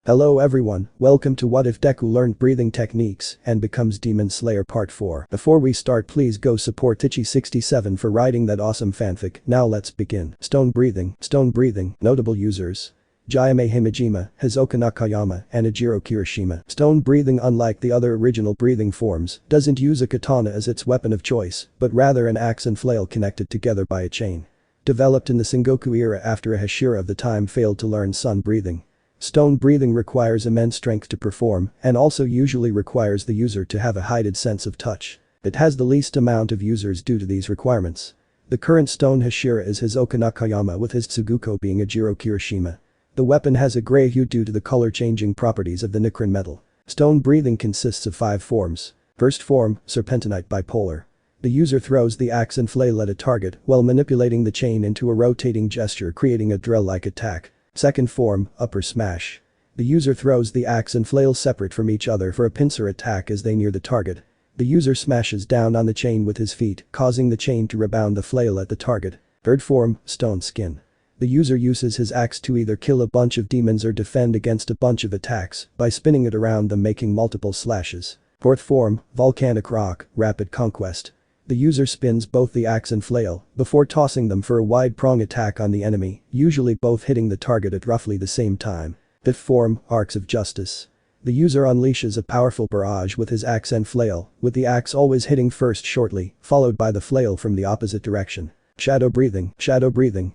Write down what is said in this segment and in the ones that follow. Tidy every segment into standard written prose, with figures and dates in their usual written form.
Hello everyone, welcome to What If Deku Learned Breathing Techniques and Becomes Demon Slayer Part 4. Before we start, please go support Ichi67 for writing that awesome fanfic. Now let's begin. Stone breathing. Notable users. Jayame Himejima, Hisoka Nakayama, and Ejiro Kirishima. Stone breathing, unlike the other original breathing forms, doesn't use a katana as its weapon of choice, but rather an axe and flail connected together by a chain. Developed in the Sengoku era after a hashira of the time failed to learn sun breathing. Stone breathing requires immense strength to perform and also usually requires the user to have a heightened sense of touch. It has the least amount of users due to these requirements. The current stone hashira is Hisoka Nakayama, with his Tsuguko being Ejiro Kirishima. The weapon has a grey hue due to the color-changing properties of the Nicron metal. Stone breathing consists of 5 forms. First form, Serpentinite Bipolar. The user throws the axe and flail at a target while manipulating the chain into a rotating gesture, creating a drill-like attack. Second form, Upper Smash. The user throws the axe and flail separate from each other for a pincer attack as they near the target. The user smashes down on the chain with his feet, causing the chain to rebound the flail at the target. Third form, Stone Skin. The user uses his axe to either kill a bunch of demons or defend against a bunch of attacks by spinning it around them, making multiple slashes. Fourth form, Volcanic Rock, Rapid Conquest. The user spins both the axe and flail before tossing them for a wide prong attack on the enemy, usually both hitting the target at roughly the same time. Fifth form, Arcs of Justice. The user unleashes a powerful barrage with his axe and flail, with the axe always hitting first shortly, followed by the flail from the opposite direction. Shadow breathing.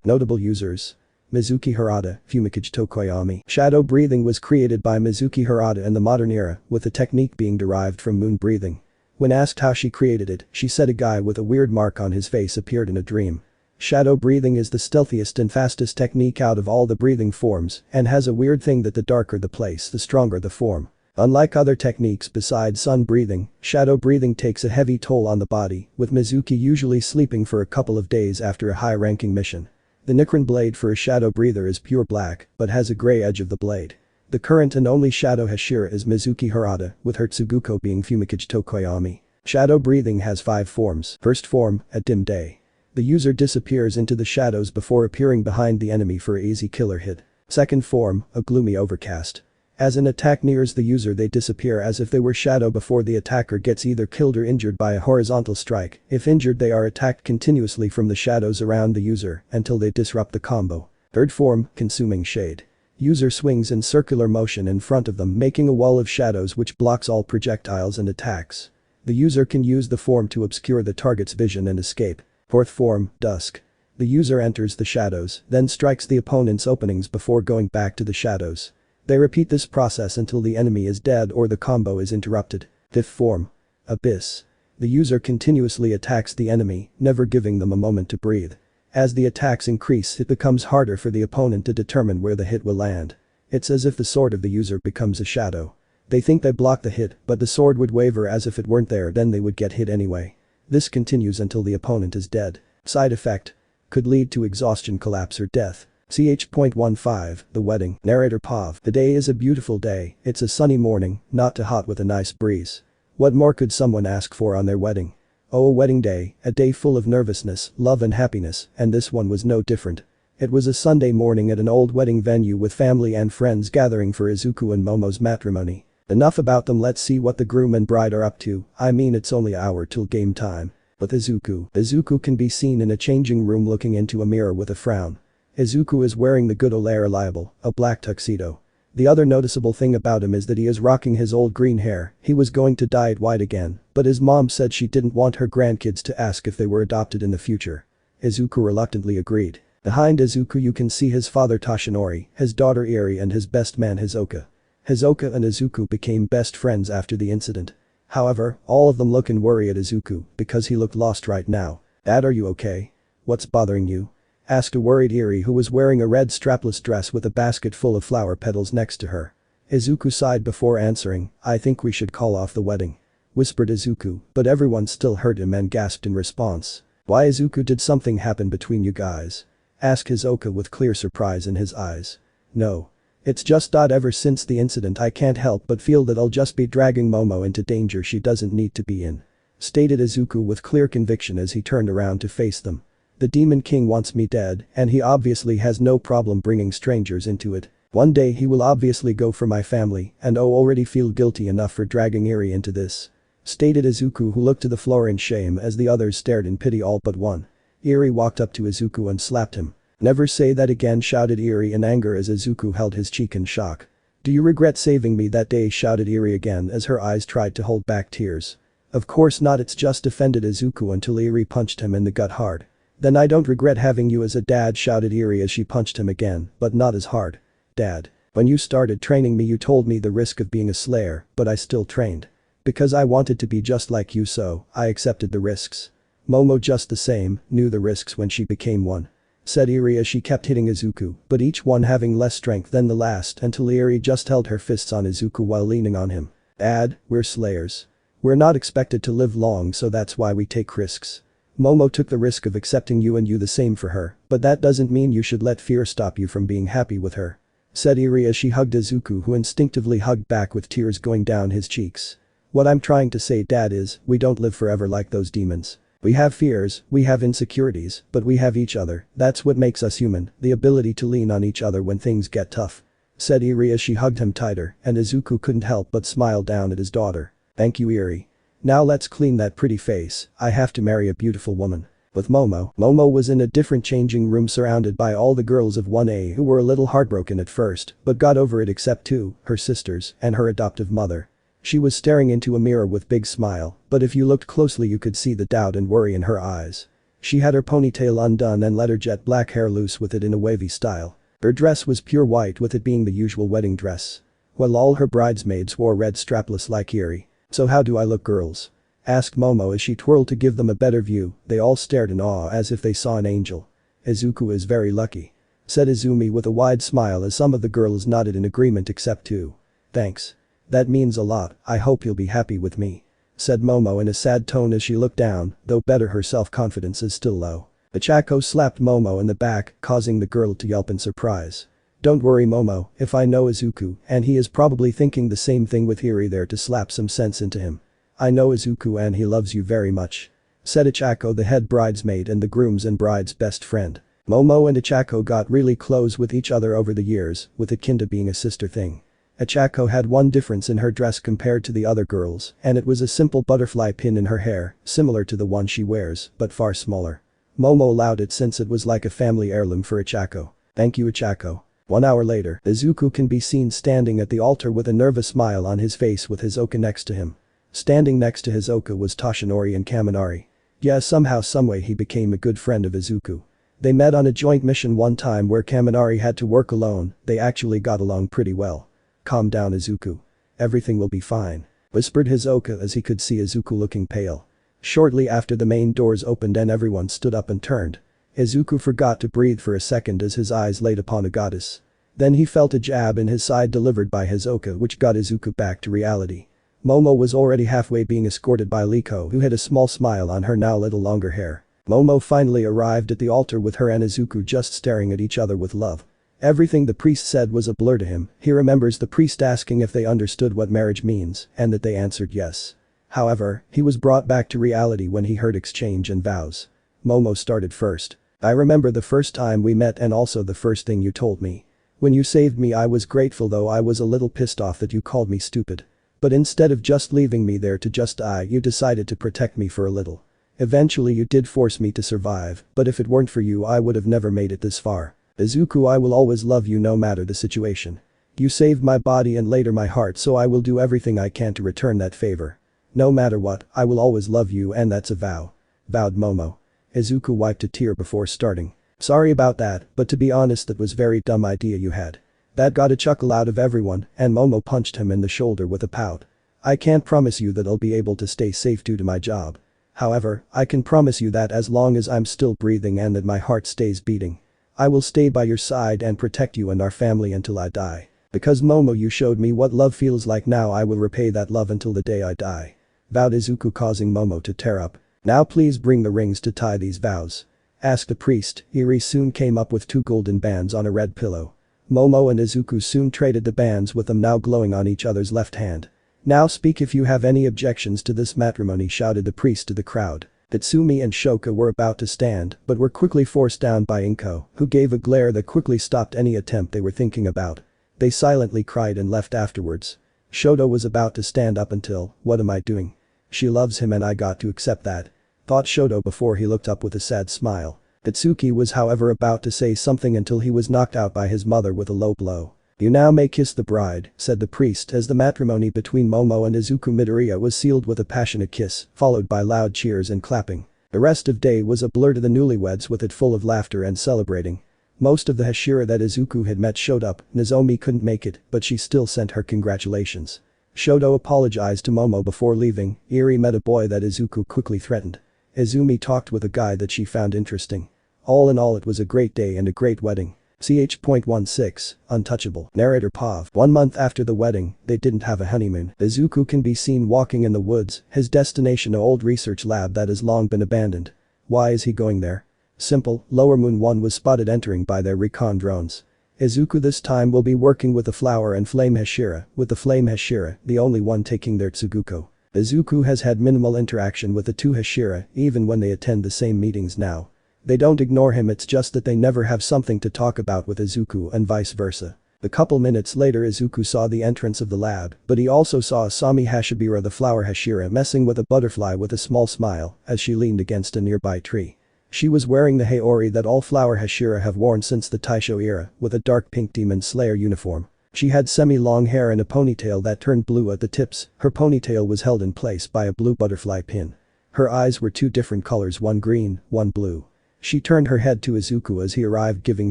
Notable users. Mizuki Harada, Fumikage Tokoyami. Shadow breathing was created by Mizuki Harada in the modern era, with the technique being derived from moon breathing. When asked how she created it, she said a guy with a weird mark on his face appeared in a dream. Shadow breathing is the stealthiest and fastest technique out of all the breathing forms and has a weird thing that the darker the place, the stronger the form. Unlike other techniques besides sun breathing, shadow breathing takes a heavy toll on the body, with Mizuki usually sleeping for a couple of days after a high-ranking mission. The Nicron blade for a shadow breather is pure black, but has a grey edge of the blade. The current and only shadow hashira is Mizuki Harada, with her Tsuguko being Fumikage Tokoyami. Shadow breathing has 5 forms. First form, at dim day. The user disappears into the shadows before appearing behind the enemy for an easy killer hit. Second form, a gloomy overcast. As an attack nears the user, they disappear as if they were shadow before the attacker gets either killed or injured by a horizontal strike. If injured, they are attacked continuously from the shadows around the user until they disrupt the combo. Third form, consuming shade. User swings in circular motion in front of them, making a wall of shadows which blocks all projectiles and attacks. The user can use the form to obscure the target's vision and escape. Fourth form, dusk. The user enters the shadows, then strikes the opponent's openings before going back to the shadows. They repeat this process until the enemy is dead or the combo is interrupted. Fifth form, abyss. The user continuously attacks the enemy, never giving them a moment to breathe. As the attacks increase, it becomes harder for the opponent to determine where the hit will land. It's as if the sword of the user becomes a shadow. They think they block the hit, but the sword would waver as if it weren't there, then they would get hit anyway. This continues until the opponent is dead. Side effect. Could lead to exhaustion, collapse or death. Ch.15, The Wedding. Narrator Pav. The day is a beautiful day, it's a sunny morning, not too hot with a nice breeze. What more could someone ask for on their wedding? Oh, a wedding day, a day full of nervousness, love and happiness, and this one was no different. It was a Sunday morning at an old wedding venue with family and friends gathering for Izuku and Momo's matrimony. Enough about them, let's see what the groom and bride are up to. I mean, it's only an hour till game time. With Izuku can be seen in a changing room looking into a mirror with a frown. Izuku is wearing the good ole reliable, a black tuxedo. The other noticeable thing about him is that he is rocking his old green hair. He was going to dye it white again, but his mom said she didn't want her grandkids to ask if they were adopted in the future. Izuku reluctantly agreed. Behind Izuku you can see his father Toshinori, his daughter Eri and his best man Hisoka. Hisoka and Izuku became best friends after the incident. However, all of them look and worry at Izuku because he looked lost right now. "Dad, are you okay? What's bothering you?" asked a worried Eri, who was wearing a red strapless dress with a basket full of flower petals next to her. Izuku sighed before answering, "I think we should call off the wedding," whispered Izuku, but everyone still heard him and gasped in response. "Why, Izuku, did something happen between you guys?" asked Hisoka with clear surprise in his eyes. "No. It's just ever since the incident I can't help but feel that I'll just be dragging Momo into danger she doesn't need to be in," stated Izuku with clear conviction as he turned around to face them. "The Demon King wants me dead, and he obviously has no problem bringing strangers into it. One day he will obviously go for my family and already feel guilty enough for dragging Eri into this. Stated Izuku, who looked to the floor in shame as the others stared in pity, all but one. Eri walked up to Izuku and slapped him. "Never say that again," shouted Eri in anger as Izuku held his cheek in shock. "Do you regret saving me that day?" shouted Eri again as her eyes tried to hold back tears. "Of course not, it's just," defended Izuku until Eri punched him in the gut hard. "Then I don't regret having you as a dad," shouted Eri as she punched him again, but not as hard. "Dad. When you started training me you told me the risk of being a slayer, but I still trained. Because I wanted to be just like you, so I accepted the risks. Momo just the same knew the risks when she became one," said Eri as she kept hitting Izuku, but each one having less strength than the last until Eri just held her fists on Izuku while leaning on him. "Dad, we're slayers. We're not expected to live long, so that's why we take risks. Momo took the risk of accepting you and you the same for her, but that doesn't mean you should let fear stop you from being happy with her," said Eri as she hugged Izuku, who instinctively hugged back with tears going down his cheeks. "What I'm trying to say, Dad, is we don't live forever like those demons. We have fears, we have insecurities, but we have each other. That's what makes us human, the ability to lean on each other when things get tough," said Eri as she hugged him tighter, and Izuku couldn't help but smile down at his daughter. "Thank you, Eri. Now let's clean that pretty face, I have to marry a beautiful woman." With Momo was in a different changing room surrounded by all the girls of 1A who were a little heartbroken at first, but got over it except two, her sisters, and her adoptive mother. She was staring into a mirror with big smile, but if you looked closely you could see the doubt and worry in her eyes. She had her ponytail undone and let her jet black hair loose with it in a wavy style. Her dress was pure white with it being the usual wedding dress. While all her bridesmaids wore red strapless like Eri. "So how do I look, girls?" asked Momo as she twirled to give them a better view. They all stared in awe as if they saw an angel. "Izuku is very lucky," said Izumi with a wide smile as some of the girls nodded in agreement except two. "Thanks. That means a lot, I hope you'll be happy with me," said Momo in a sad tone as she looked down, though better her self-confidence is still low. Ichako slapped Momo in the back, causing the girl to yelp in surprise. "Don't worry, Momo, if I know Izuku, and he is probably thinking the same thing with Eri there to slap some sense into him. I know Izuku and he loves you very much," said Ichako, the head bridesmaid and the groom's and bride's best friend. Momo and Ichako got really close with each other over the years, with it kinda being a sister thing. Ichako had one difference in her dress compared to the other girls, and it was a simple butterfly pin in her hair, similar to the one she wears, but far smaller. Momo allowed it since it was like a family heirloom for Ichako. "Thank you, Ichako." 1 hour later, Izuku can be seen standing at the altar with a nervous smile on his face with Hisoka next to him. Standing next to Hisoka was Toshinori and Kaminari. Yeah, somehow someway he became a good friend of Izuku. They met on a joint mission one time where Kaminari had to work alone, they actually got along pretty well. "Calm down, Izuku. Everything will be fine," whispered Hisoka as he could see Izuku looking pale. Shortly after the main doors opened and everyone stood up and turned. Izuku forgot to breathe for a second as his eyes laid upon a goddess. Then he felt a jab in his side delivered by Hisoka which got Izuku back to reality. Momo was already halfway being escorted by Liko, who had a small smile on her now little longer hair. Momo finally arrived at the altar with her and Izuku just staring at each other with love. Everything the priest said was a blur to him. He remembers the priest asking if they understood what marriage means and that they answered yes. However, he was brought back to reality when he heard exchange and vows. Momo started first. "I remember the first time we met and also the first thing you told me. When you saved me I was grateful, though I was a little pissed off that you called me stupid. But instead of just leaving me there to just die, you decided to protect me for a little. Eventually you did force me to survive, but if it weren't for you I would have never made it this far. Izuku, I will always love you no matter the situation. You saved my body and later my heart, so I will do everything I can to return that favor. No matter what, I will always love you, and that's a vow," vowed Momo. Izuku wiped a tear before starting. "Sorry about that, but to be honest that was very dumb idea you had." That got a chuckle out of everyone, and Momo punched him in the shoulder with a pout. "I can't promise you that I'll be able to stay safe due to my job. However, I can promise you that as long as I'm still breathing and that my heart stays beating, I will stay by your side and protect you and our family until I die. Because Momo, you showed me what love feels like, now I will repay that love until the day I die," vowed Izuku, causing Momo to tear up. "Now please bring the rings to tie these vows," asked the priest. Eri soon came up with 2 golden bands on a red pillow. Momo and Izuku soon traded the bands with them now glowing on each other's left hand. "Now speak if you have any objections to this matrimony," shouted the priest to the crowd. Tatsumi and Shoka were about to stand but were quickly forced down by Inko, who gave a glare that quickly stopped any attempt they were thinking about. They silently cried and left afterwards. Shoto was about to stand up until, what am I doing? She loves him and I got to accept that. Thought Shoto before he looked up with a sad smile. Itsuki was however about to say something until he was knocked out by his mother with a low blow. You now may kiss the bride, said the priest as the matrimony between Momo and Izuku Midoriya was sealed with a passionate kiss, followed by loud cheers and clapping. The rest of day was a blur to the newlyweds with it full of laughter and celebrating. Most of the hashira that Izuku had met showed up, Nozomi couldn't make it, but she still sent her congratulations. Shoto apologized to Momo before leaving. Eri met a boy that Izuku quickly threatened. Izumi talked with a guy that she found interesting. All in all it was a great day and a great wedding. Ch.16, Untouchable. Narrator Pav. 1 month after the wedding, they didn't have a honeymoon. Izuku can be seen walking in the woods, his destination an old research lab that has long been abandoned. Why is he going there? Simple, Lower Moon 1 was spotted entering by their recon drones. Izuku this time will be working with the Flower and Flame Hashira, with the Flame Hashira, the only one taking their Tsuguko. Izuku has had minimal interaction with the two Hashira, even when they attend the same meetings now. They don't ignore him, it's just that they never have something to talk about with Izuku and vice versa. A couple minutes later Izuku saw the entrance of the lab, but he also saw Asami Hashibira the Flower Hashira messing with a butterfly with a small smile as she leaned against a nearby tree. She was wearing the Haori that all Flower Hashira have worn since the Taisho era, with a dark pink Demon Slayer uniform. She had semi-long hair and a ponytail that turned blue at the tips, her ponytail was held in place by a blue butterfly pin. Her eyes were two different colors, one green, one blue. She turned her head to Izuku as he arrived, giving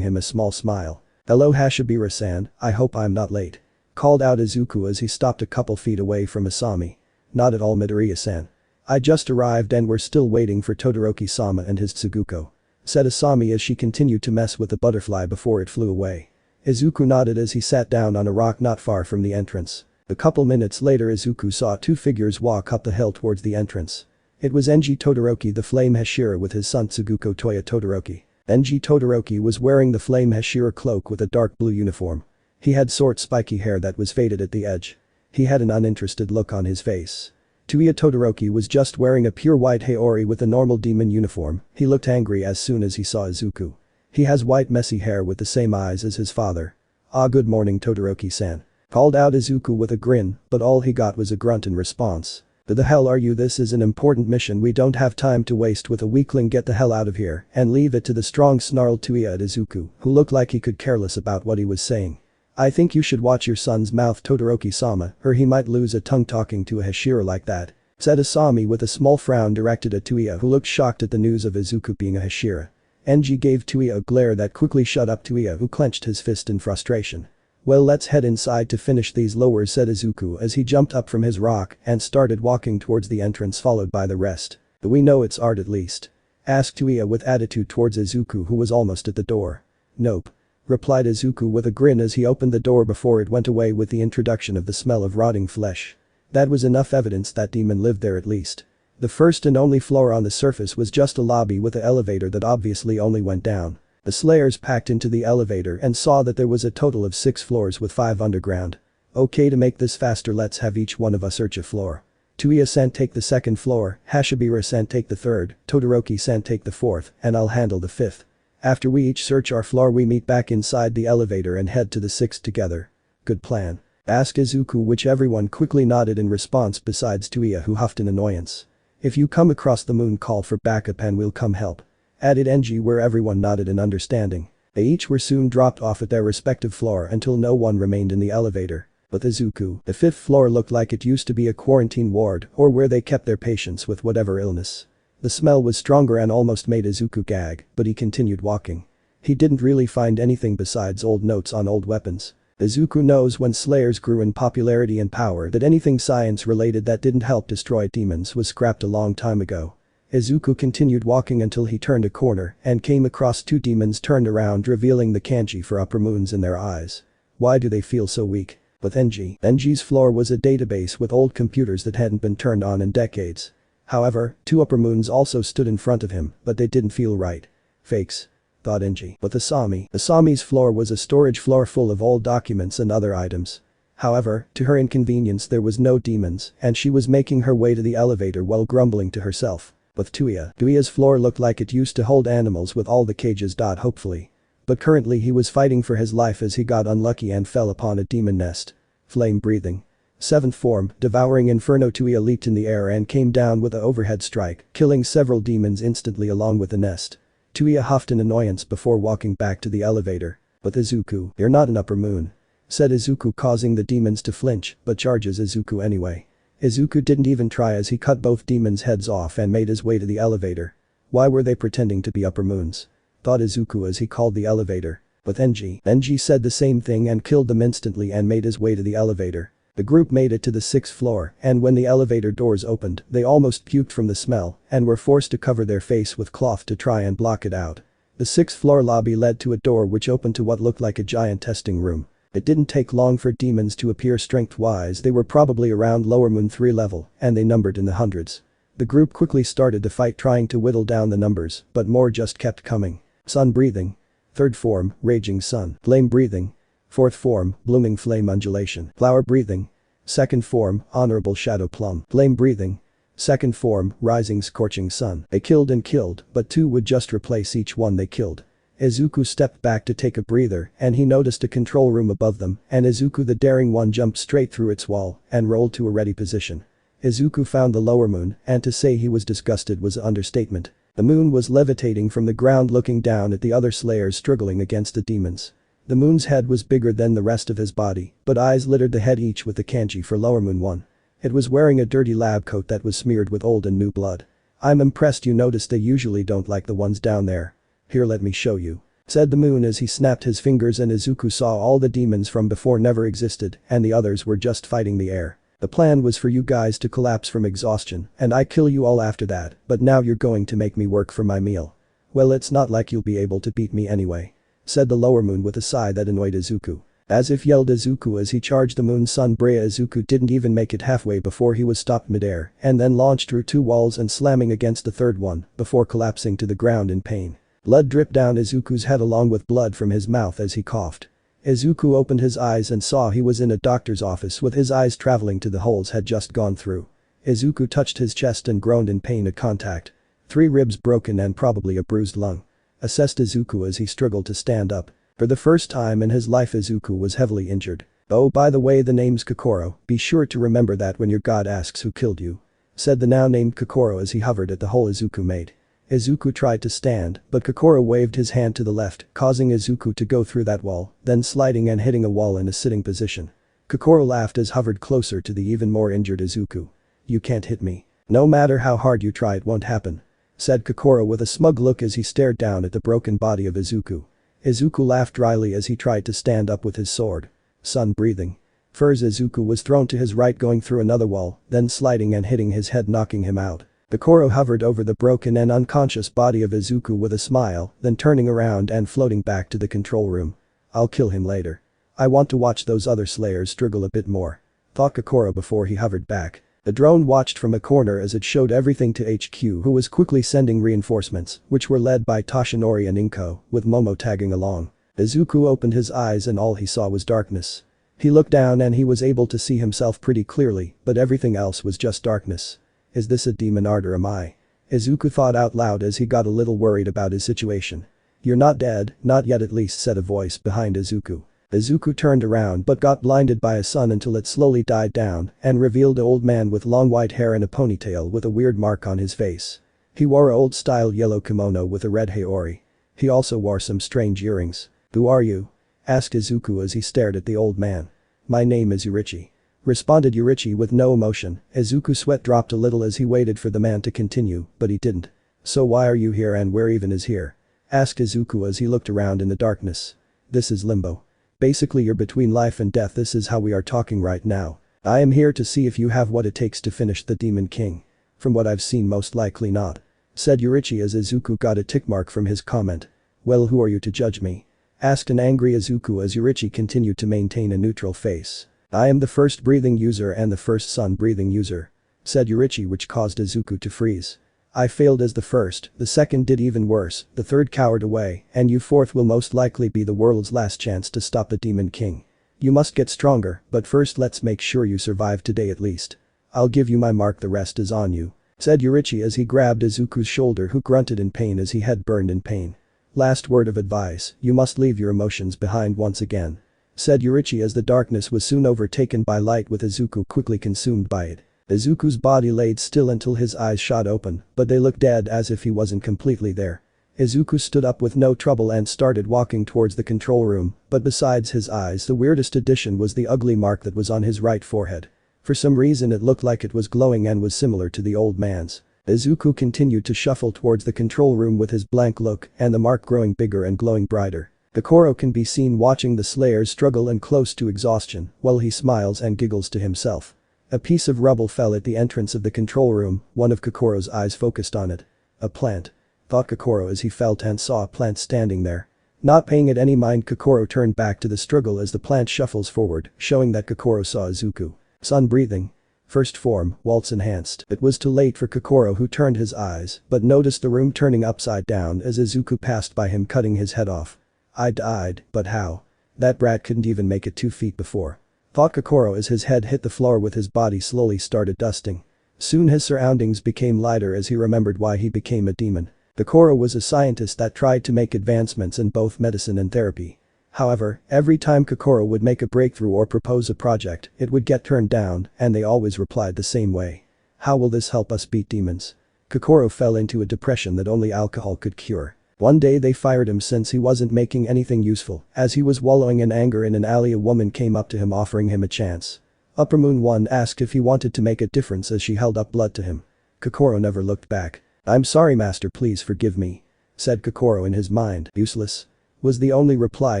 him a small smile. Hello Hashibira-san, I hope I'm not late. Called out Izuku as he stopped a couple feet away from Asami. Not at all Midoriya-san. I just arrived and we're still waiting for Todoroki-sama and his Tsuguko. Said Asami as she continued to mess with the butterfly before it flew away. Izuku nodded as he sat down on a rock not far from the entrance. A couple minutes later Izuku saw two figures walk up the hill towards the entrance. It was Enji Todoroki the Flame Hashira with his son Tsuguko Toya Todoroki. Enji Todoroki was wearing the Flame Hashira cloak with a dark blue uniform. He had short spiky hair that was faded at the edge. He had an uninterested look on his face. Toya Todoroki was just wearing a pure white Haori with a normal demon uniform. He looked angry as soon as he saw Izuku. He has white messy hair with the same eyes as his father. Ah, good morning Todoroki-san. Called out Izuku with a grin, but all he got was a grunt in response. Who the hell are you? This is an important mission, we don't have time to waste with a weakling, get the hell out of here and leave it to the strong, snarled Toya at Izuku, who looked like he could care less about what he was saying. I think you should watch your son's mouth Todoroki-sama, or he might lose a tongue talking to a Hashira like that. Said Asami with a small frown directed at Toya, who looked shocked at the news of Izuku being a Hashira. Enji gave Toya a glare that quickly shut up Toya, who clenched his fist in frustration. Well, let's head inside to finish these lowers, said Izuku as he jumped up from his rock and started walking towards the entrance followed by the rest. Do we know it's art at least? Asked Toya with attitude towards Izuku, who was almost at the door. Nope. Replied Izuku with a grin as he opened the door before it went away with the introduction of the smell of rotting flesh. That was enough evidence that demon lived there at least. The first and only floor on the surface was just a lobby with an elevator that obviously only went down. The Slayers packed into the elevator and saw that there was a total of 6 floors with 5 underground. Okay, to make this faster let's have each one of us search a floor. Toya-san take the 2nd floor, Hashibira-san take the 3rd, Todoroki-san take the 4th, and I'll handle the 5th. After we each search our floor we meet back inside the elevator and head to the 6th together. Good plan. Asked Izuku, which everyone quickly nodded in response besides Toya, who huffed in annoyance. If you come across the moon call for backup and we'll come help. Added Enji, where everyone nodded in understanding. They each were soon dropped off at their respective floor until no one remained in the elevator. But Izuku, the 5th floor looked like it used to be a quarantine ward or where they kept their patients with whatever illness. The smell was stronger and almost made Izuku gag, but he continued walking. He didn't really find anything besides old notes on old weapons. Izuku knows when Slayers grew in popularity and power that anything science related that didn't help destroy demons was scrapped a long time ago. Izuku continued walking until he turned a corner and came across 2 demons turned around, revealing the kanji for upper moons in their eyes. Why do they feel so weak? With Enji's floor was a database with old computers that hadn't been turned on in decades. However, 2 upper moons also stood in front of him, but they didn't feel right. Fakes. Thought Enji. With Asami's floor was a storage floor full of old documents and other items. However, to her inconvenience there was no demons and she was making her way to the elevator while grumbling to herself. With Toya's floor looked like it used to hold animals with all the cages. Hopefully. But currently he was fighting for his life as he got unlucky and fell upon a demon nest. Flame breathing. 7th form, devouring inferno. Tuia leaped in the air and came down with a overhead strike, killing several demons instantly along with the nest. Tuia huffed in annoyance before walking back to the elevator. But Izuku, you're not an upper moon. Said Izuku, causing the demons to flinch, but charges Izuku anyway. Izuku didn't even try as he cut both demons' heads off and made his way to the elevator. Why were they pretending to be upper moons? Thought Izuku as he called the elevator. But Enji said the same thing and killed them instantly and made his way to the elevator. The group made it to the 6th floor, and when the elevator doors opened, they almost puked from the smell and were forced to cover their face with cloth to try and block it out. The 6th floor lobby led to a door which opened to what looked like a giant testing room. It didn't take long for demons to appear. Strength-wise, they were probably around lower moon 3 level, and they numbered in the hundreds. The group quickly started to fight, trying to whittle down the numbers, but more just kept coming. Sun breathing. 3rd form, raging sun. Flame breathing. 4th form, blooming flame undulation. Flower breathing. 2nd form, honorable shadow plum. Flame breathing. 2nd form, rising scorching sun. They killed and killed, but 2 would just replace each one they killed. Izuku stepped back to take a breather, and he noticed a control room above them, and Izuku the daring one jumped straight through its wall and rolled to a ready position. Izuku found the lower moon, and to say he was disgusted was an understatement. The moon was levitating from the ground, looking down at the other slayers struggling against the demons. The moon's head was bigger than the rest of his body, but eyes littered the head, each with the kanji for lower moon 1. It was wearing a dirty lab coat that was smeared with old and new blood. I'm impressed you noticed. They usually don't like the ones down there. Here, let me show you. Said the moon as he snapped his fingers, and Izuku saw all the demons from before never existed and the others were just fighting the air. The plan was for you guys to collapse from exhaustion and I kill you all after that, but now you're going to make me work for my meal. Well, it's not like you'll be able to beat me anyway. Said the lower moon with a sigh that annoyed Izuku. As if yelled Izuku as he charged the moon's sun. Brea Izuku didn't even make it halfway before he was stopped midair and then launched through 2 walls and slamming against the 3rd one before collapsing to the ground in pain. Blood dripped down Izuku's head along with blood from his mouth as he coughed. Izuku opened his eyes and saw he was in a doctor's office with his eyes traveling to the holes had just gone through. Izuku touched his chest and groaned in pain at contact. 3 ribs broken and probably a bruised lung. Assessed Izuku as he struggled to stand up. For the first time in his life Izuku was heavily injured. Oh, by the way, the name's Kokoro, be sure to remember that when your god asks who killed you. Said the now named Kokoro as he hovered at the hole Izuku made. Izuku tried to stand, but Kokoro waved his hand to the left, causing Izuku to go through that wall, then sliding and hitting a wall in a sitting position. Kokoro laughed as hovered closer to the even more injured Izuku. You can't hit me. No matter how hard you try, it won't happen. Said Kokoro with a smug look as he stared down at the broken body of Izuku. Izuku laughed dryly as he tried to stand up with his sword. Sun breathing. First Izuku was thrown to his right, going through another wall, then sliding and hitting his head, knocking him out. Kokoro hovered over the broken and unconscious body of Izuku with a smile, then turning around and floating back to the control room. I'll kill him later. I want to watch those other slayers struggle a bit more. Thought Kokoro before he hovered back. The drone watched from a corner as it showed everything to HQ, who was quickly sending reinforcements, which were led by Toshinori and Inko, with Momo tagging along. Izuku opened his eyes and all he saw was darkness. He looked down and he was able to see himself pretty clearly, but everything else was just darkness. Is this a demon art or am I? Izuku thought out loud as he got a little worried about his situation. You're not dead, not yet at least, said a voice behind Izuku. Izuku turned around but got blinded by a sun until it slowly died down and revealed an old man with long white hair and a ponytail with a weird mark on his face. He wore a old-style yellow kimono with a red haori. He also wore some strange earrings. Who are you? Asked Izuku as he stared at the old man. My name is Yurichi. Responded Yurichi with no emotion. Izuku's sweat dropped a little as he waited for the man to continue, but he didn't. So why are you here and where even is here? Asked Izuku as he looked around in the darkness. This is Limbo. Basically you're between life and death, this is how we are talking right now. I am here to see if you have what it takes to finish the Demon King. From what I've seen, most likely not. Said Yurichi as Izuku got a tick mark from his comment. Well, who are you to judge me? Asked an angry Izuku as Yurichi continued to maintain a neutral face. I am the first breathing user and the first sun breathing user. Said Yurichi, which caused Izuku to freeze. I failed as the first, the second did even worse, the third cowered away, and you fourth will most likely be the world's last chance to stop the Demon King. You must get stronger, but first let's make sure you survive today at least. I'll give you my mark, the rest is on you. Said Yurichi as he grabbed Izuku's shoulder, who grunted in pain as he head burned in pain. Last word of advice, you must leave your emotions behind once again," said Yorichi as the darkness was soon overtaken by light with Izuku quickly consumed by it. Izuku's body laid still until his eyes shot open, but they looked dead as if he wasn't completely there. Izuku stood up with no trouble and started walking towards the control room, but besides his eyes the weirdest addition was the ugly mark that was on his right forehead. For some reason it looked like it was glowing and was similar to the old man's. Izuku continued to shuffle towards the control room with his blank look and the mark growing bigger and glowing brighter. Kokoro can be seen watching the Slayers struggle and close to exhaustion while he smiles and giggles to himself. A piece of rubble fell at the entrance of the control room, one of Kokoro's eyes focused on it. "A plant," thought Kokoro as he felt and saw a plant standing there. Not paying it any mind, Kokoro turned back to the struggle as the plant shuffles forward, showing that Kokoro saw Izuku. Sun breathing. First form, waltz enhanced. It was too late for Kokoro, who turned his eyes but noticed the room turning upside down as Izuku passed by him, cutting his head off. I died, but how? That brat couldn't even make it 2 feet before, thought Kokoro as his head hit the floor with his body slowly started dusting. Soon his surroundings became lighter as he remembered why he became a demon. Kokoro was a scientist that tried to make advancements in both medicine and therapy. However, every time Kokoro would make a breakthrough or propose a project, it would get turned down, and they always replied the same way. How will this help us beat demons? Kokoro fell into a depression that only alcohol could cure. One day they fired him since he wasn't making anything useful. As he was wallowing in anger in an alley, a woman came up to him offering him a chance. Upper Moon 1 asked if he wanted to make a difference as she held up blood to him. Kokoro never looked back. "I'm sorry master, please forgive me," said Kokoro in his mind. "Useless," was the only reply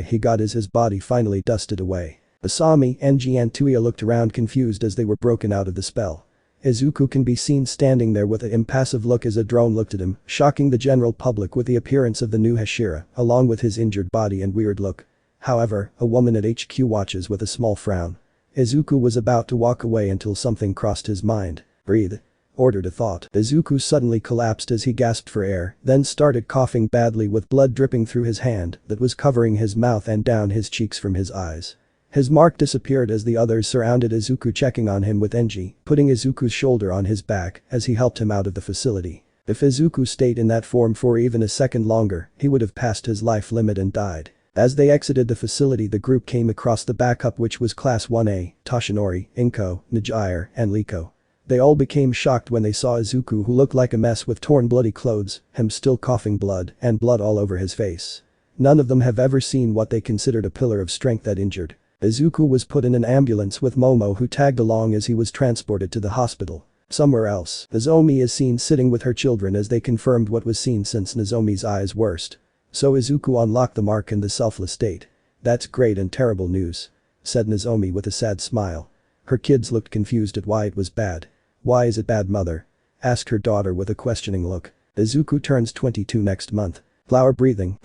he got as his body finally dusted away. Asami, Enji and Tuya looked around confused as they were broken out of the spell. Izuku can be seen standing there with an impassive look as a drone looked at him, shocking the general public with the appearance of the new Hashira, along with his injured body and weird look. However, a woman at HQ watches with a small frown. Izuku was about to walk away until something crossed his mind. "Breathe," ordered a thought. Izuku suddenly collapsed as he gasped for air, then started coughing badly with blood dripping through his hand that was covering his mouth and down his cheeks from his eyes. His mark disappeared as the others surrounded Izuku, checking on him with Enji, putting Izuku's shoulder on his back as he helped him out of the facility. If Izuku stayed in that form for even a second longer, he would have passed his life limit and died. As they exited the facility, the group came across the backup, which was Class 1A, Toshinori, Inko, Nijire, and Liko. They all became shocked when they saw Izuku, who looked like a mess with torn bloody clothes, him still coughing blood and blood all over his face. None of them have ever seen what they considered a pillar of strength that injured. Izuku was put in an ambulance with Momo, who tagged along as he was transported to the hospital. Somewhere else, Nozomi is seen sitting with her children as they confirmed what was seen since Nozomi's eyes worst. So Izuku unlocked the mark in the selfless state. "That's great and terrible news," said Nozomi with a sad smile. Her kids looked confused at why it was bad. "Why is it bad, mother?" asked her daughter with a questioning look. Izuku turns 22 next month. Flower breathing,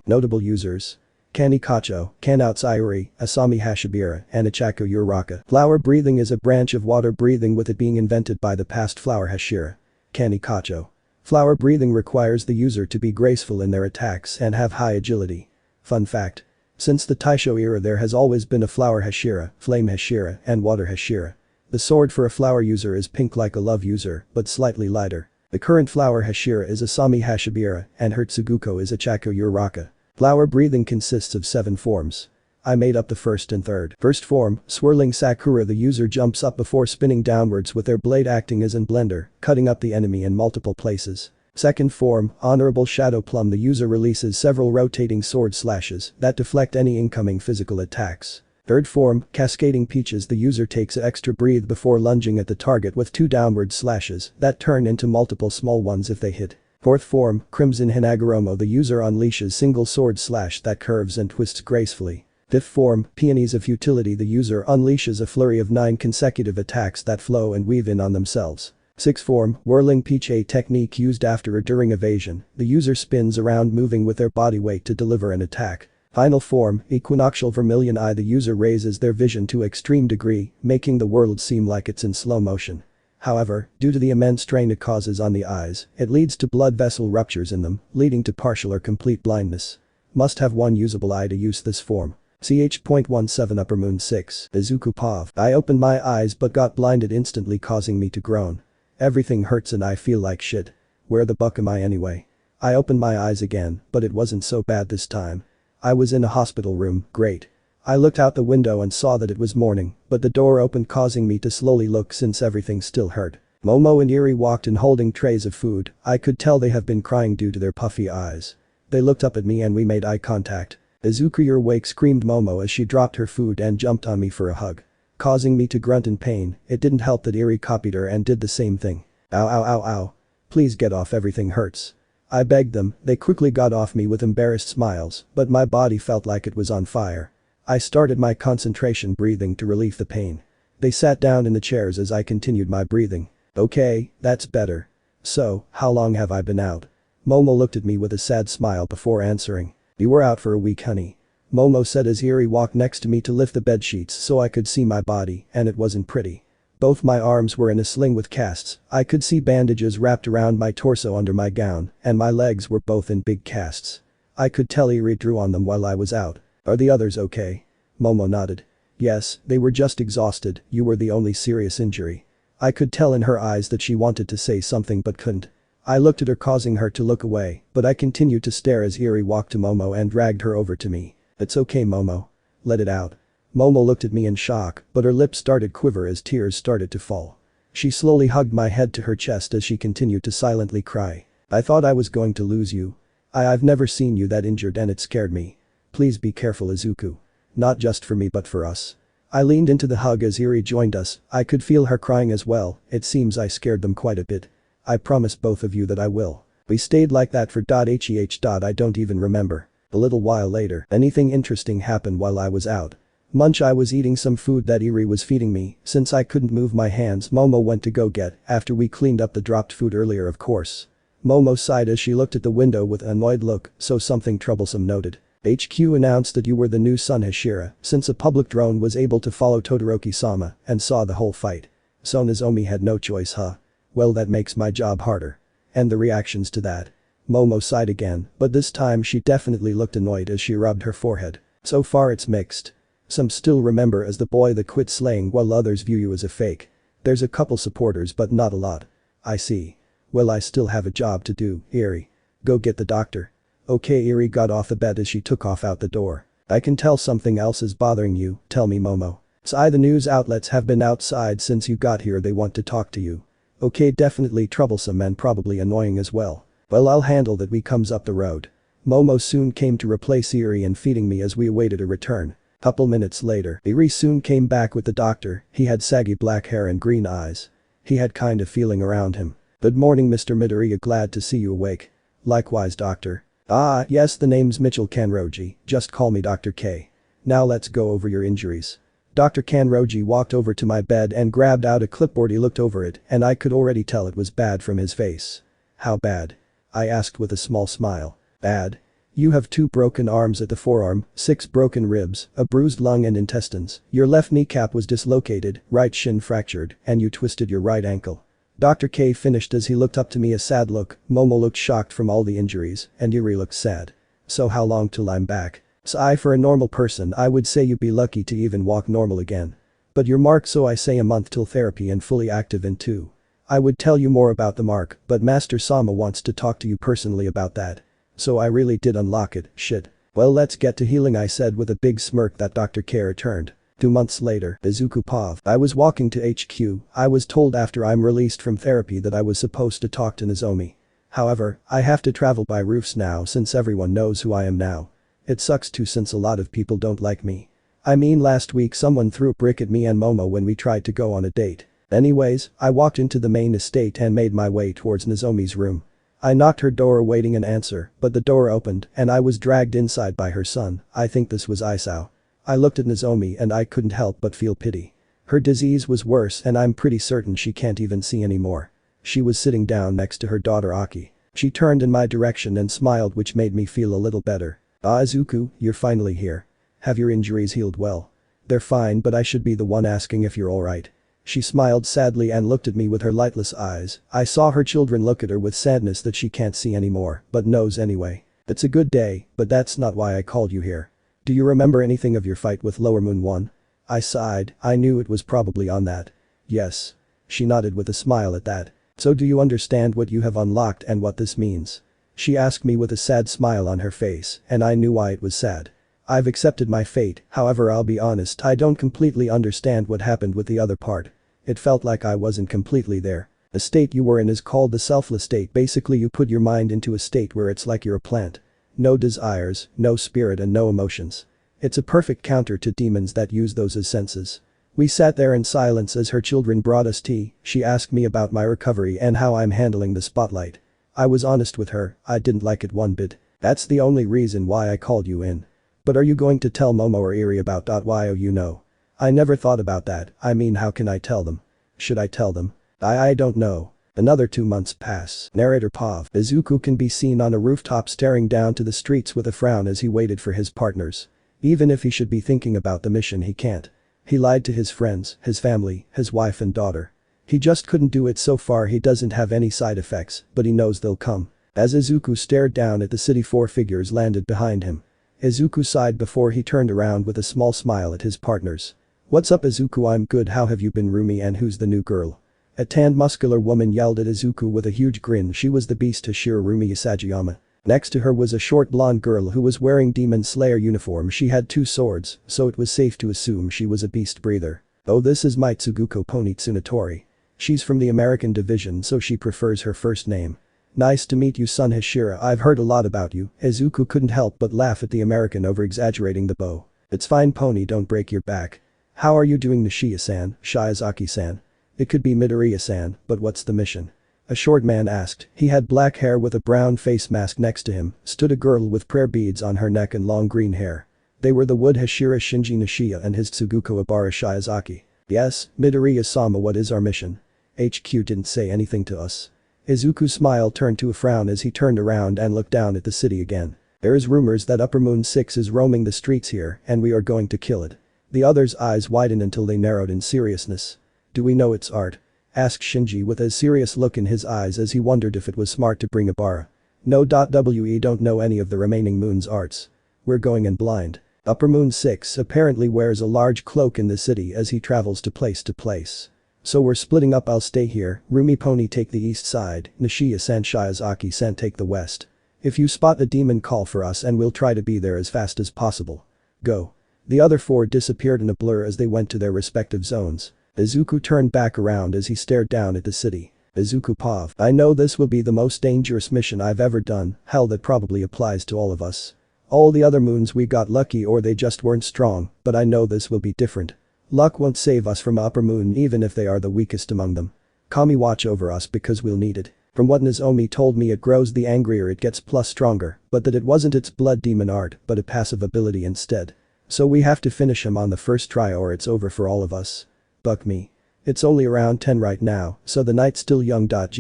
notable users. Kani Kacho, Kanouts Iori, Asami Hashibira, and Ichako Uraraka. Flower breathing is a branch of water breathing, with it being invented by the past flower Hashira. Kani Kacho. Flower breathing requires the user to be graceful in their attacks and have high agility. Fun fact. Since the Taisho era there has always been a flower Hashira, flame Hashira, and water Hashira. The sword for a flower user is pink like a love user, but slightly lighter. The current flower Hashira is Asami Hashibira, and her Tsuguko is Ichako Uraraka. Flower breathing consists of 7 forms. I made up the first and third. First form, swirling Sakura, the user jumps up before spinning downwards with their blade acting as in blender, cutting up the enemy in multiple places. Second form, honorable shadow plum, the user releases several rotating sword slashes that deflect any incoming physical attacks. Third form, cascading peaches, the user takes an extra breathe before lunging at the target with 2 downward slashes that turn into multiple small ones if they hit. Fourth form, Crimson Hinagoromo, the user unleashes single sword slash that curves and twists gracefully. Fifth form, Peonies of Futility, the user unleashes a flurry of 9 consecutive attacks that flow and weave in on themselves. Sixth form, Whirling Peach, a technique used after or during evasion, the user spins around moving with their body weight to deliver an attack. Final form, Equinoctial Vermilion Eye, the user raises their vision to extreme degree, making the world seem like it's in slow motion. However, due to the immense strain it causes on the eyes, it leads to blood vessel ruptures in them, leading to partial or complete blindness. Must have one usable eye to use this form. Ch.17 Upper Moon 6. Izuku Pav. I opened my eyes but got blinded instantly, causing me to groan. Everything hurts and I feel like shit. Where the buck am I anyway? I opened my eyes again, but it wasn't so bad this time. I was in a hospital room, great. I looked out the window and saw that it was morning, but the door opened causing me to slowly look since everything still hurt. Momo and Eri walked in holding trays of food. I could tell they have been crying due to their puffy eyes. They looked up at me and we made eye contact. "Izuku, you're awake," screamed Momo as she dropped her food and jumped on me for a hug. Causing me to grunt in pain, it didn't help that Eri copied her and did the same thing. "Ow ow ow ow. Please get off, everything hurts." I begged them. They quickly got off me with embarrassed smiles, but my body felt like it was on fire. I started my concentration breathing to relieve the pain. They sat down in the chairs as I continued my breathing. "Okay, that's better. So, how long have I been out?" Momo looked at me with a sad smile before answering. "You were out for a week, honey," Momo said as Eri walked next to me to lift the bedsheets so I could see my body, and it wasn't pretty. Both my arms were in a sling with casts. I could see bandages wrapped around my torso under my gown, and my legs were both in big casts. I could tell Eri drew on them while I was out. "Are the others okay?" Momo nodded. "Yes, they were just exhausted. You were the only serious injury." I could tell in her eyes that she wanted to say something but couldn't. I looked at her, causing her to look away, but I continued to stare as Eri walked to Momo and dragged her over to me. "It's okay, Momo. Let it out." Momo looked at me in shock, but her lips started quiver as tears started to fall. She slowly hugged my head to her chest as she continued to silently cry. "I thought I was going to lose you. I've never seen you that injured and it scared me. Please be careful, Izuku. Not just for me but for us." I leaned into the hug as Eri joined us. I could feel her crying as well. It seems I scared them quite a bit. "I promise both of you that I will." We stayed like that for I don't even remember. A little while later, anything interesting happened while I was out. I was eating some food that Eri was feeding me. Since I couldn't move my hands, Momo went to go get after we cleaned up the dropped food earlier, of course. Momo sighed as she looked at the window with an annoyed look, so something troublesome noted. "HQ announced that you were the new Sun Hashira since a public drone was able to follow Todoroki-sama and saw the whole fight. So Nozomi had no choice, huh? Well, that makes my job harder." And the reactions to that. Momo sighed again, but this time she definitely looked annoyed as she rubbed her forehead. "So far it's mixed. Some still remember as the boy that quit slaying while others view you as a fake. There's a couple supporters but not a lot." "I see. Well, I still have a job to do, Eri. Go get the doctor." "Okay." Eri got off the bed as she took off out the door. "I can tell something else is bothering you, tell me, Momo." The news outlets have been outside since you got here, they want to talk to you." "Okay, definitely troublesome and probably annoying as well." "Well, I'll handle that." We comes up the road. Momo soon came to replace Eri in feeding me as we awaited a return. Couple minutes later, Eri soon came back with the doctor. He had saggy black hair and green eyes. He had kind of feeling around him. "Good morning, Mr. Midoriya, glad to see you awake." "Likewise, doctor." "Ah, yes, the name's Mitchell Kanroji, just call me Dr. K. Now let's go over your injuries." Dr. Kanroji walked over to my bed and grabbed out a clipboard. He looked over it and I could already tell it was bad from his face. "How bad?" I asked with a small smile. "Bad? You have 2 broken arms at the forearm, 6 broken ribs, a bruised lung and intestines, your left kneecap was dislocated, right shin fractured, and you twisted your right ankle." Dr. K finished as he looked up to me, a sad look. Momo looked shocked from all the injuries, and Eri looked sad. "So how long till I'm back?" For a normal person I would say you'd be lucky to even walk normal again. But your mark, so I say a month till therapy and fully active in 2. I would tell you more about the mark, but Master Sama wants to talk to you personally about that. So I really did unlock it, shit. "Well, let's get to healing," I said with a big smirk. That Dr. K returned. 2 months later, Izuku Pav. I was walking to HQ. I was told after I'm released from therapy that I was supposed to talk to Nozomi. However, I have to travel by roofs now since everyone knows who I am now. It sucks too since a lot of people don't like me. I mean, last week someone threw a brick at me and Momo when we tried to go on a date. Anyways, I walked into the main estate and made my way towards Nozomi's room. I knocked her door awaiting an answer, but the door opened and I was dragged inside by her son. I think this was Isao. I looked at Nozomi and I couldn't help but feel pity. Her disease was worse and I'm pretty certain she can't even see anymore. She was sitting down next to her daughter Aki. She turned in my direction and smiled, which made me feel a little better. "Ah, Izuku, you're finally here. Have your injuries healed well?" "They're fine, but I should be the one asking if you're alright." She smiled sadly and looked at me with her lightless eyes. I saw her children look at her with sadness that she can't see anymore, but knows anyway. "It's a good day, but that's not why I called you here. Do you remember anything of your fight with Lower Moon 1? I sighed. I knew it was probably on that. "Yes." She nodded with a smile at that. "So do you understand what you have unlocked and what this means?" She asked me with a sad smile on her face, and I knew why it was sad. I've accepted my fate, however I'll be honest, I don't completely understand what happened with the other part. It felt like I wasn't completely there. The state you were in is called the selfless state, basically you put your mind into a state where it's like you're a plant. No desires, no spirit and no emotions. It's a perfect counter to demons that use those as senses. We sat there in silence as her children brought us tea. She asked me about my recovery and how I'm handling the spotlight. I was honest with her, I didn't like it one bit. That's the only reason why I called you in. But are you going to tell Momo or Eri about why you know? I never thought about that, I mean how can I tell them? Should I tell them? I don't know. Another 2 months pass. Narrator Pav. Izuku can be seen on a rooftop staring down to the streets with a frown as he waited for his partners. Even if he should be thinking about the mission he can't. He lied to his friends, his family, his wife and daughter. He just couldn't do it. So far he doesn't have any side effects, but he knows they'll come. As Izuku stared down at the city, 4 figures landed behind him. Izuku sighed before he turned around with a small smile at his partners. What's up Izuku? I'm good, how have you been Rumi, and who's the new girl? A tanned muscular woman yelled at Izuku with a huge grin. She was the beast Hashira Rumi Isagayama. Next to her was a short blonde girl who was wearing Demon Slayer uniform. She had 2 swords, so it was safe to assume she was a beast breather. Oh, this is my Tsuguko Pony Tsunatori. She's from the American division, so she prefers her first name. Nice to meet you, son Hashira, I've heard a lot about you. Izuku couldn't help but laugh at the American over-exaggerating the bow. It's fine Pony, don't break your back. How are you doing Nishiya-san, Shiozaki-san? It could be Midoriya-san, but what's the mission? A short man asked. He had black hair with a brown face mask. Next to him stood a girl with prayer beads on her neck and long green hair. They were the Wood Hashira Shinji Nishiya and his Tsuguko Ibara Shiozaki. Yes, Midoriya-sama, what is our mission? HQ didn't say anything to us. Izuku's smile turned to a frown as he turned around and looked down at the city again. There is rumors that Upper Moon 6 is roaming the streets here and we are going to kill it. The other's eyes widened until they narrowed in seriousness. Do we know its art? Asked Shinji with a serious look in his eyes as he wondered if it was smart to bring Ibara. No. We don't know any of the remaining moon's arts. We're going in blind. Upper Moon 6 apparently wears a large cloak in the city as he travels to place. So we're splitting up, I'll stay here, Rumi Pony take the east side, Nishiya-san Shiozaki-san take the west. If you spot a demon, call for us and we'll try to be there as fast as possible. Go. The other 4 disappeared in a blur as they went to their respective zones. Izuku turned back around as he stared down at the city. Izuku Pav. I know this will be the most dangerous mission I've ever done, hell that probably applies to all of us. All the other moons we got lucky or they just weren't strong, but I know this will be different. Luck won't save us from Upper Moon even if they are the weakest among them. Kami, watch over us because we'll need it. From what Nozomi told me, it grows the angrier it gets plus stronger, but that it wasn't its blood demon art but a passive ability instead. So we have to finish him on the first try or it's over for all of us. Buck me. It's only around 10 right now, so the night's still young. God,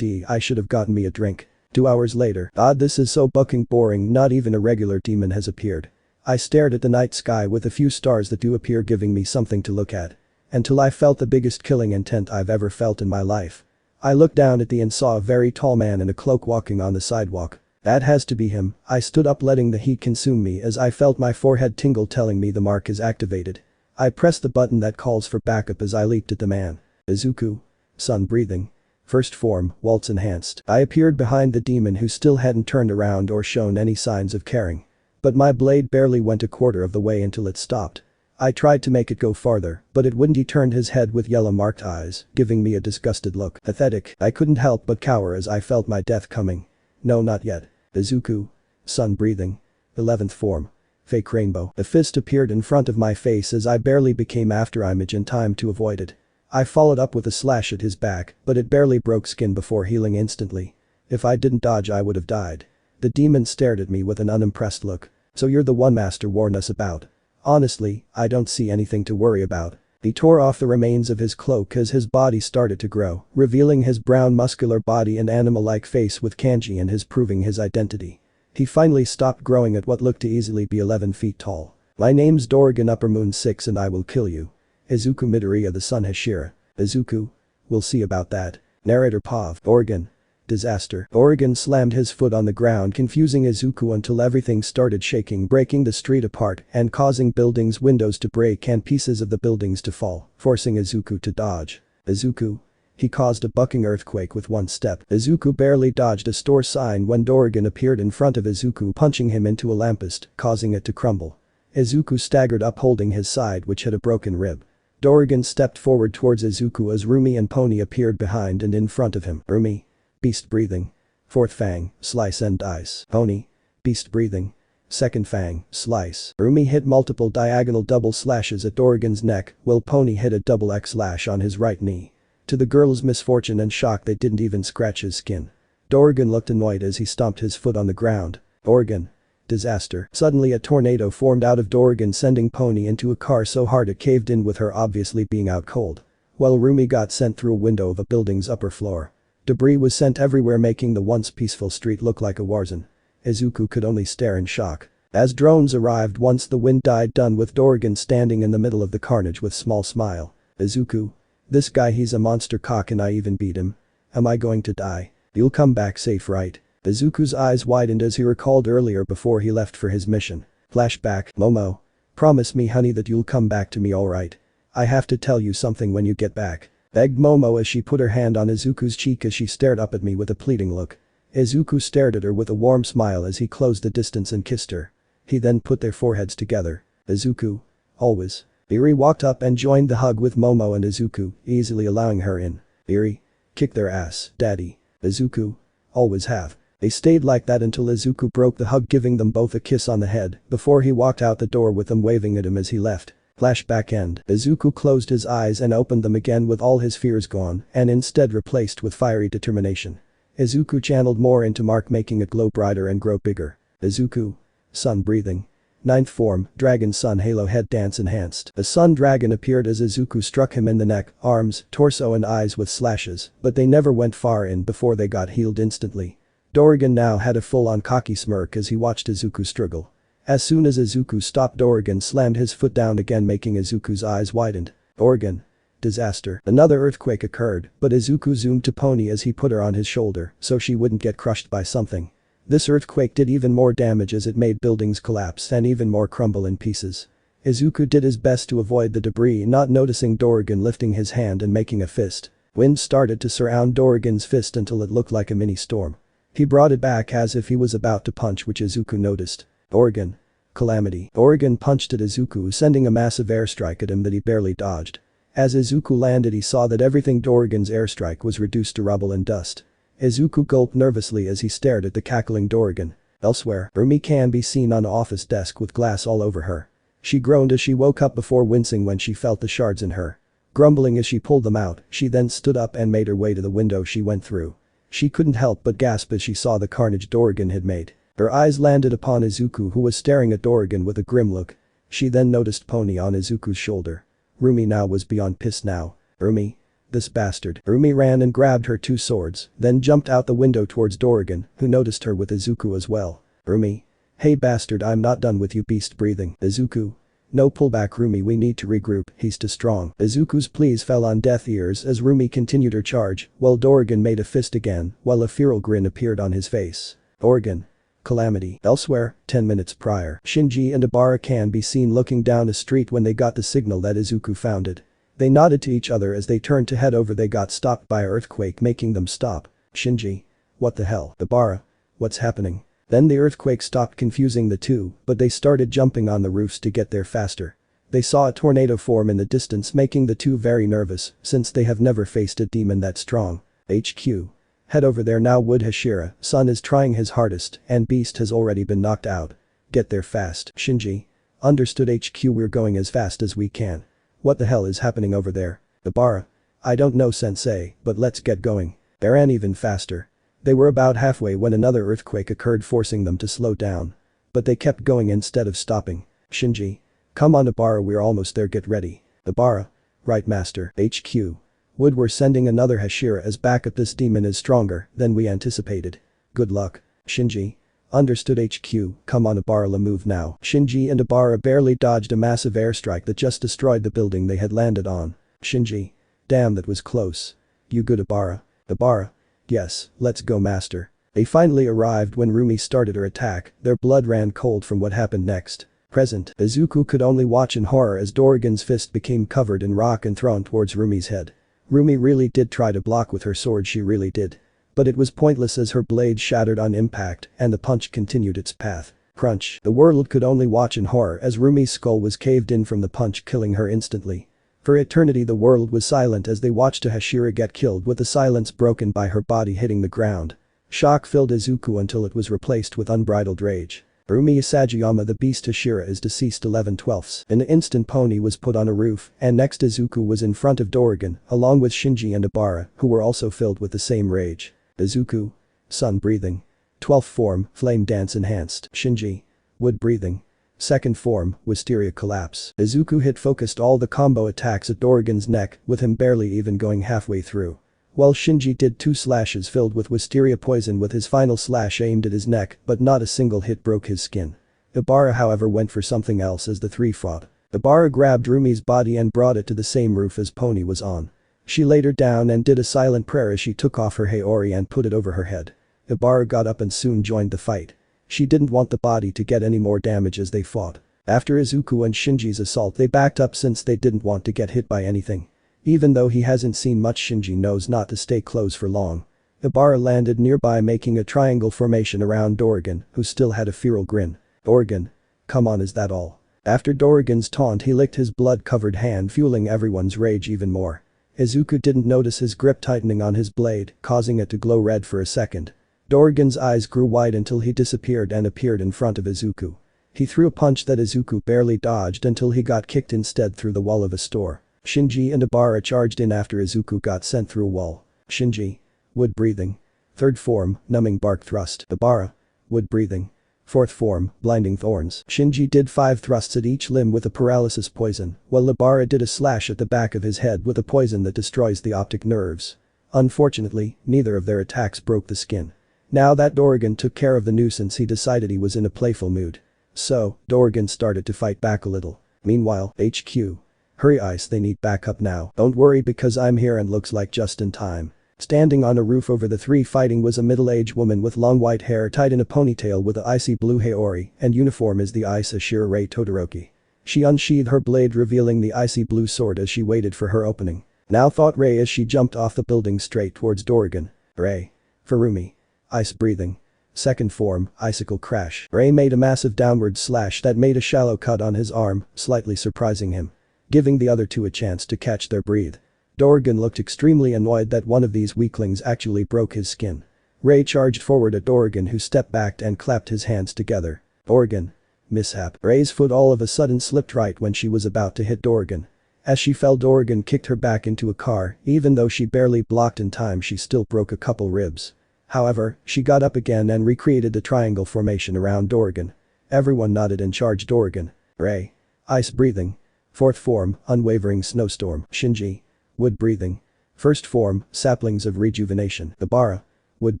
I should have gotten me a drink. 2 hours later. This is so bucking boring, not even a regular demon has appeared. I stared at the night sky with a few stars that do appear, giving me something to look at. Until I felt the biggest killing intent I've ever felt in my life. I looked down at and saw a very tall man in a cloak walking on the sidewalk. That has to be him. I stood up, letting the heat consume me as I felt my forehead tingle, telling me the mark is activated. I pressed the button that calls for backup as I leaped at the man. Izuku. Sun breathing. First form, waltz enhanced. I appeared behind the demon who still hadn't turned around or shown any signs of caring. But my blade barely went a quarter of the way until it stopped. I tried to make it go farther, but it wouldn't. He turned his head with yellow marked eyes, giving me a disgusted look. Pathetic. I couldn't help but cower as I felt my death coming. No, not yet. Izuku. Sun breathing. 11th form. Fake rainbow. A fist appeared in front of my face as I barely became afterimage in time to avoid it. I followed up with a slash at his back, but it barely broke skin before healing instantly. If I didn't dodge, I would have died. The demon stared at me with an unimpressed look. So you're the one Master warned us about. Honestly, I don't see anything to worry about. He tore off the remains of his cloak as his body started to grow, revealing his brown muscular body and animal-like face with kanji and his proving his identity. He finally stopped growing at what looked to easily be 11 feet tall. My name's Dorgan Upper Moon 6 and I will kill you. Izuku Midoriya the Sun Hashira. Izuku? We'll see about that. Narrator Pav. Dorgan. Disaster. Dorgan slammed his foot on the ground, confusing Izuku until everything started shaking, breaking the street apart and causing buildings' windows to break and pieces of the buildings to fall, forcing Izuku to dodge. Izuku. He caused a bucking earthquake with one step. Izuku barely dodged a store sign when Dorrigan appeared in front of Izuku, punching him into a lamppost, causing it to crumble. Izuku staggered up holding his side, which had a broken rib. Dorrigan stepped forward towards Izuku as Rumi and Pony appeared behind and in front of him. Rumi. Beast breathing. Fourth fang, slice and dice. Pony. Beast breathing. Second fang, slice. Rumi hit multiple diagonal double slashes at Dorrigan's neck, while Pony hit a double X slash on his right knee. To the girl's misfortune and shock, they didn't even scratch his skin. Dorrigan looked annoyed as he stomped his foot on the ground. Dorrigan. Disaster. Suddenly a tornado formed out of Dorrigan, sending Pony into a car so hard it caved in, with her obviously being out cold. While Rumi got sent through a window of a building's upper floor. Debris was sent everywhere, making the once peaceful street look like a war zone. Izuku could only stare in shock. As drones arrived once the wind died down, with Dorrigan standing in the middle of the carnage with small smile. Izuku. This guy, he's a monster cock and I even beat him. Am I going to die? You'll come back safe, right? Izuku's eyes widened as he recalled earlier before he left for his mission. Flashback. Momo. Promise me, honey, that you'll come back to me, alright? I have to tell you something when you get back. Begged Momo as she put her hand on Izuku's cheek as she stared up at me with a pleading look. Izuku stared at her with a warm smile as he closed the distance and kissed her. He then put their foreheads together. Izuku. Always. Eri walked up and joined the hug with Momo and Izuku, easily allowing her in. Eri. Kick their ass, daddy. Izuku. Always have. They stayed like that until Izuku broke the hug, giving them both a kiss on the head before he walked out the door with them waving at him as he left. Flashback end. Izuku closed his eyes and opened them again with all his fears gone and instead replaced with fiery determination. Izuku channeled more into Mark, making it glow brighter and grow bigger. Izuku. Sun breathing. Ninth form, Dragon Sun Halo Head Dance Enhanced. A sun dragon appeared as Izuku struck him in the neck, arms, torso and eyes with slashes, but they never went far in before they got healed instantly. Dorrigan now had a full-on cocky smirk as he watched Izuku struggle. As soon as Izuku stopped, Dorrigan slammed his foot down again, making Izuku's eyes widened. Dorrigan. Disaster. Another earthquake occurred, but Izuku zoomed to Pony as he put her on his shoulder so she wouldn't get crushed by something. This earthquake did even more damage as it made buildings collapse and even more crumble in pieces. Izuku did his best to avoid the debris, not noticing Dorrigan lifting his hand and making a fist. Wind started to surround Dorrigan's fist until it looked like a mini storm. He brought it back as if he was about to punch, which Izuku noticed. Dorrigan. Calamity. Dorrigan punched at Izuku, sending a massive airstrike at him that he barely dodged. As Izuku landed, he saw that everything Dorrigan's airstrike was reduced to rubble and dust. Izuku gulped nervously as he stared at the cackling Dorrigan. Elsewhere, Rumi can be seen on an office desk with glass all over her. She groaned as she woke up before wincing when she felt the shards in her. Grumbling as she pulled them out, she then stood up and made her way to the window she went through. She couldn't help but gasp as she saw the carnage Dorrigan had made. Her eyes landed upon Izuku, who was staring at Dorrigan with a grim look. She then noticed Pony on Izuku's shoulder. Rumi now was beyond pissed now. Rumi. This bastard. Rumi ran and grabbed her two swords, then jumped out the window towards Dorrigan, who noticed her with Izuku as well. Rumi. Hey bastard, I'm not done with you, beast breathing. Izuku. No, pull back, Rumi, we need to regroup, he's too strong. Izuku's pleas fell on deaf ears as Rumi continued her charge, while Dorrigan made a fist again, while a feral grin appeared on his face. Dorrigan. Calamity. Elsewhere, 10 minutes prior, Shinji and Obara can be seen looking down a street when they got the signal that Izuku founded. They nodded to each other as they turned to head over. They got stopped by an earthquake, making them stop. Shinji. What the hell? Obara. What's happening? Then the earthquake stopped, confusing the two, but they started jumping on the roofs to get there faster. They saw a tornado form in the distance, making the two very nervous since they have never faced a demon that strong. HQ. Head over there now, Wood Hashira. Sun is trying his hardest and Beast has already been knocked out. Get there fast. Shinji. Understood HQ, we're going as fast as we can. What the hell is happening over there? Obara. I don't know, sensei, but let's get going. They ran even faster. They were about halfway when another earthquake occurred, forcing them to slow down. But they kept going instead of stopping. Shinji. Come on Obara, we're almost there, get ready. Obara. Right master. HQ. Wood, we're sending another Hashira as backup, this demon is stronger than we anticipated. Good luck. Shinji. Understood HQ, come on Obara, move now. Shinji and Obara barely dodged a massive airstrike that just destroyed the building they had landed on. Shinji. Damn, that was close. You good Obara? Obara. Yes, let's go master. They finally arrived when Rumi started her attack, their blood ran cold from what happened next. Present, Izuku could only watch in horror as Dorrigan's fist became covered in rock and thrown towards Rumi's head. Rumi really did try to block with her sword, she really did. But it was pointless as her blade shattered on impact and the punch continued its path. Crunch. The world could only watch in horror as Rumi's skull was caved in from the punch, killing her instantly. For eternity the world was silent as they watched a hashira get killed, with the silence broken by her body hitting the ground. Shock filled Izuku until it was replaced with unbridled rage. Rumi Isagayama, the beast hashira, is deceased 11/12. In an instant Pony was put on a roof and next Izuku was in front of Dorrigan along with Shinji and Ibara, who were also filled with the same rage. Izuku. Sun breathing. 12th form, flame dance enhanced. Shinji. Wood breathing. 2nd form, wisteria collapse. Izuku hit focused all the combo attacks at Dorrigan's neck, with him barely even going halfway through. While Shinji did 2 slashes filled with wisteria poison with his final slash aimed at his neck, but not a single hit broke his skin. Ibara however went for something else as the three fought. Ibara grabbed Rumi's body and brought it to the same roof as Pony was on. She laid her down and did a silent prayer as she took off her Haori and put it over her head. Ibara got up and soon joined the fight. She didn't want the body to get any more damage as they fought. After Izuku and Shinji's assault they backed up since they didn't want to get hit by anything. Even though he hasn't seen much, Shinji knows not to stay close for long. Ibara landed nearby making a triangle formation around Dorrigan, who still had a feral grin. Dorrigan. Come on, is that all? After Dorrigan's taunt he licked his blood-covered hand, fueling everyone's rage even more. Izuku didn't notice his grip tightening on his blade, causing it to glow red for a second. Dorrigan's eyes grew wide until he disappeared and appeared in front of Izuku. He threw a punch that Izuku barely dodged until he got kicked instead through the wall of a store. Shinji and Ibara charged in after Izuku got sent through a wall. Shinji. Wood breathing. 3rd form, numbing bark thrust. Ibara. Wood breathing. 4th form, blinding thorns. Shinji did 5 thrusts at each limb with a paralysis poison, while Ibara did a slash at the back of his head with a poison that destroys the optic nerves. Unfortunately, neither of their attacks broke the skin. Now that Dorrigan took care of the nuisance, he decided he was in a playful mood. So, Dorrigan started to fight back a little. Meanwhile, HQ. Hurry Ice, they need backup now. Don't worry because I'm here and looks like just in time. Standing on a roof over the three fighting was a middle-aged woman with long white hair tied in a ponytail with a icy blue Haori and uniform is the Ice Ashira Rei Todoroki. She unsheathed her blade revealing the icy blue sword as she waited for her opening. Now thought Rei as she jumped off the building straight towards Dorrigan. Rei. Furumi. Ice breathing. 2nd form, icicle crash. Rei made a massive downward slash that made a shallow cut on his arm, slightly surprising him. Giving the other two a chance to catch their breath. Dorrigan looked extremely annoyed that one of these weaklings actually broke his skin. Rei charged forward at Dorrigan, who stepped back and clapped his hands together. Dorrigan. Mishap. Rei's foot all of a sudden slipped right when she was about to hit Dorrigan. As she fell, Dorrigan kicked her back into a car. Even though she barely blocked in time, she still broke a couple ribs. However, she got up again and recreated the triangle formation around Dorrigan. Everyone nodded and charged Dorrigan. Rei. Ice breathing. 4th form, unwavering snowstorm. Shinji. Wood breathing. 1st form, saplings of rejuvenation. Ibara. Wood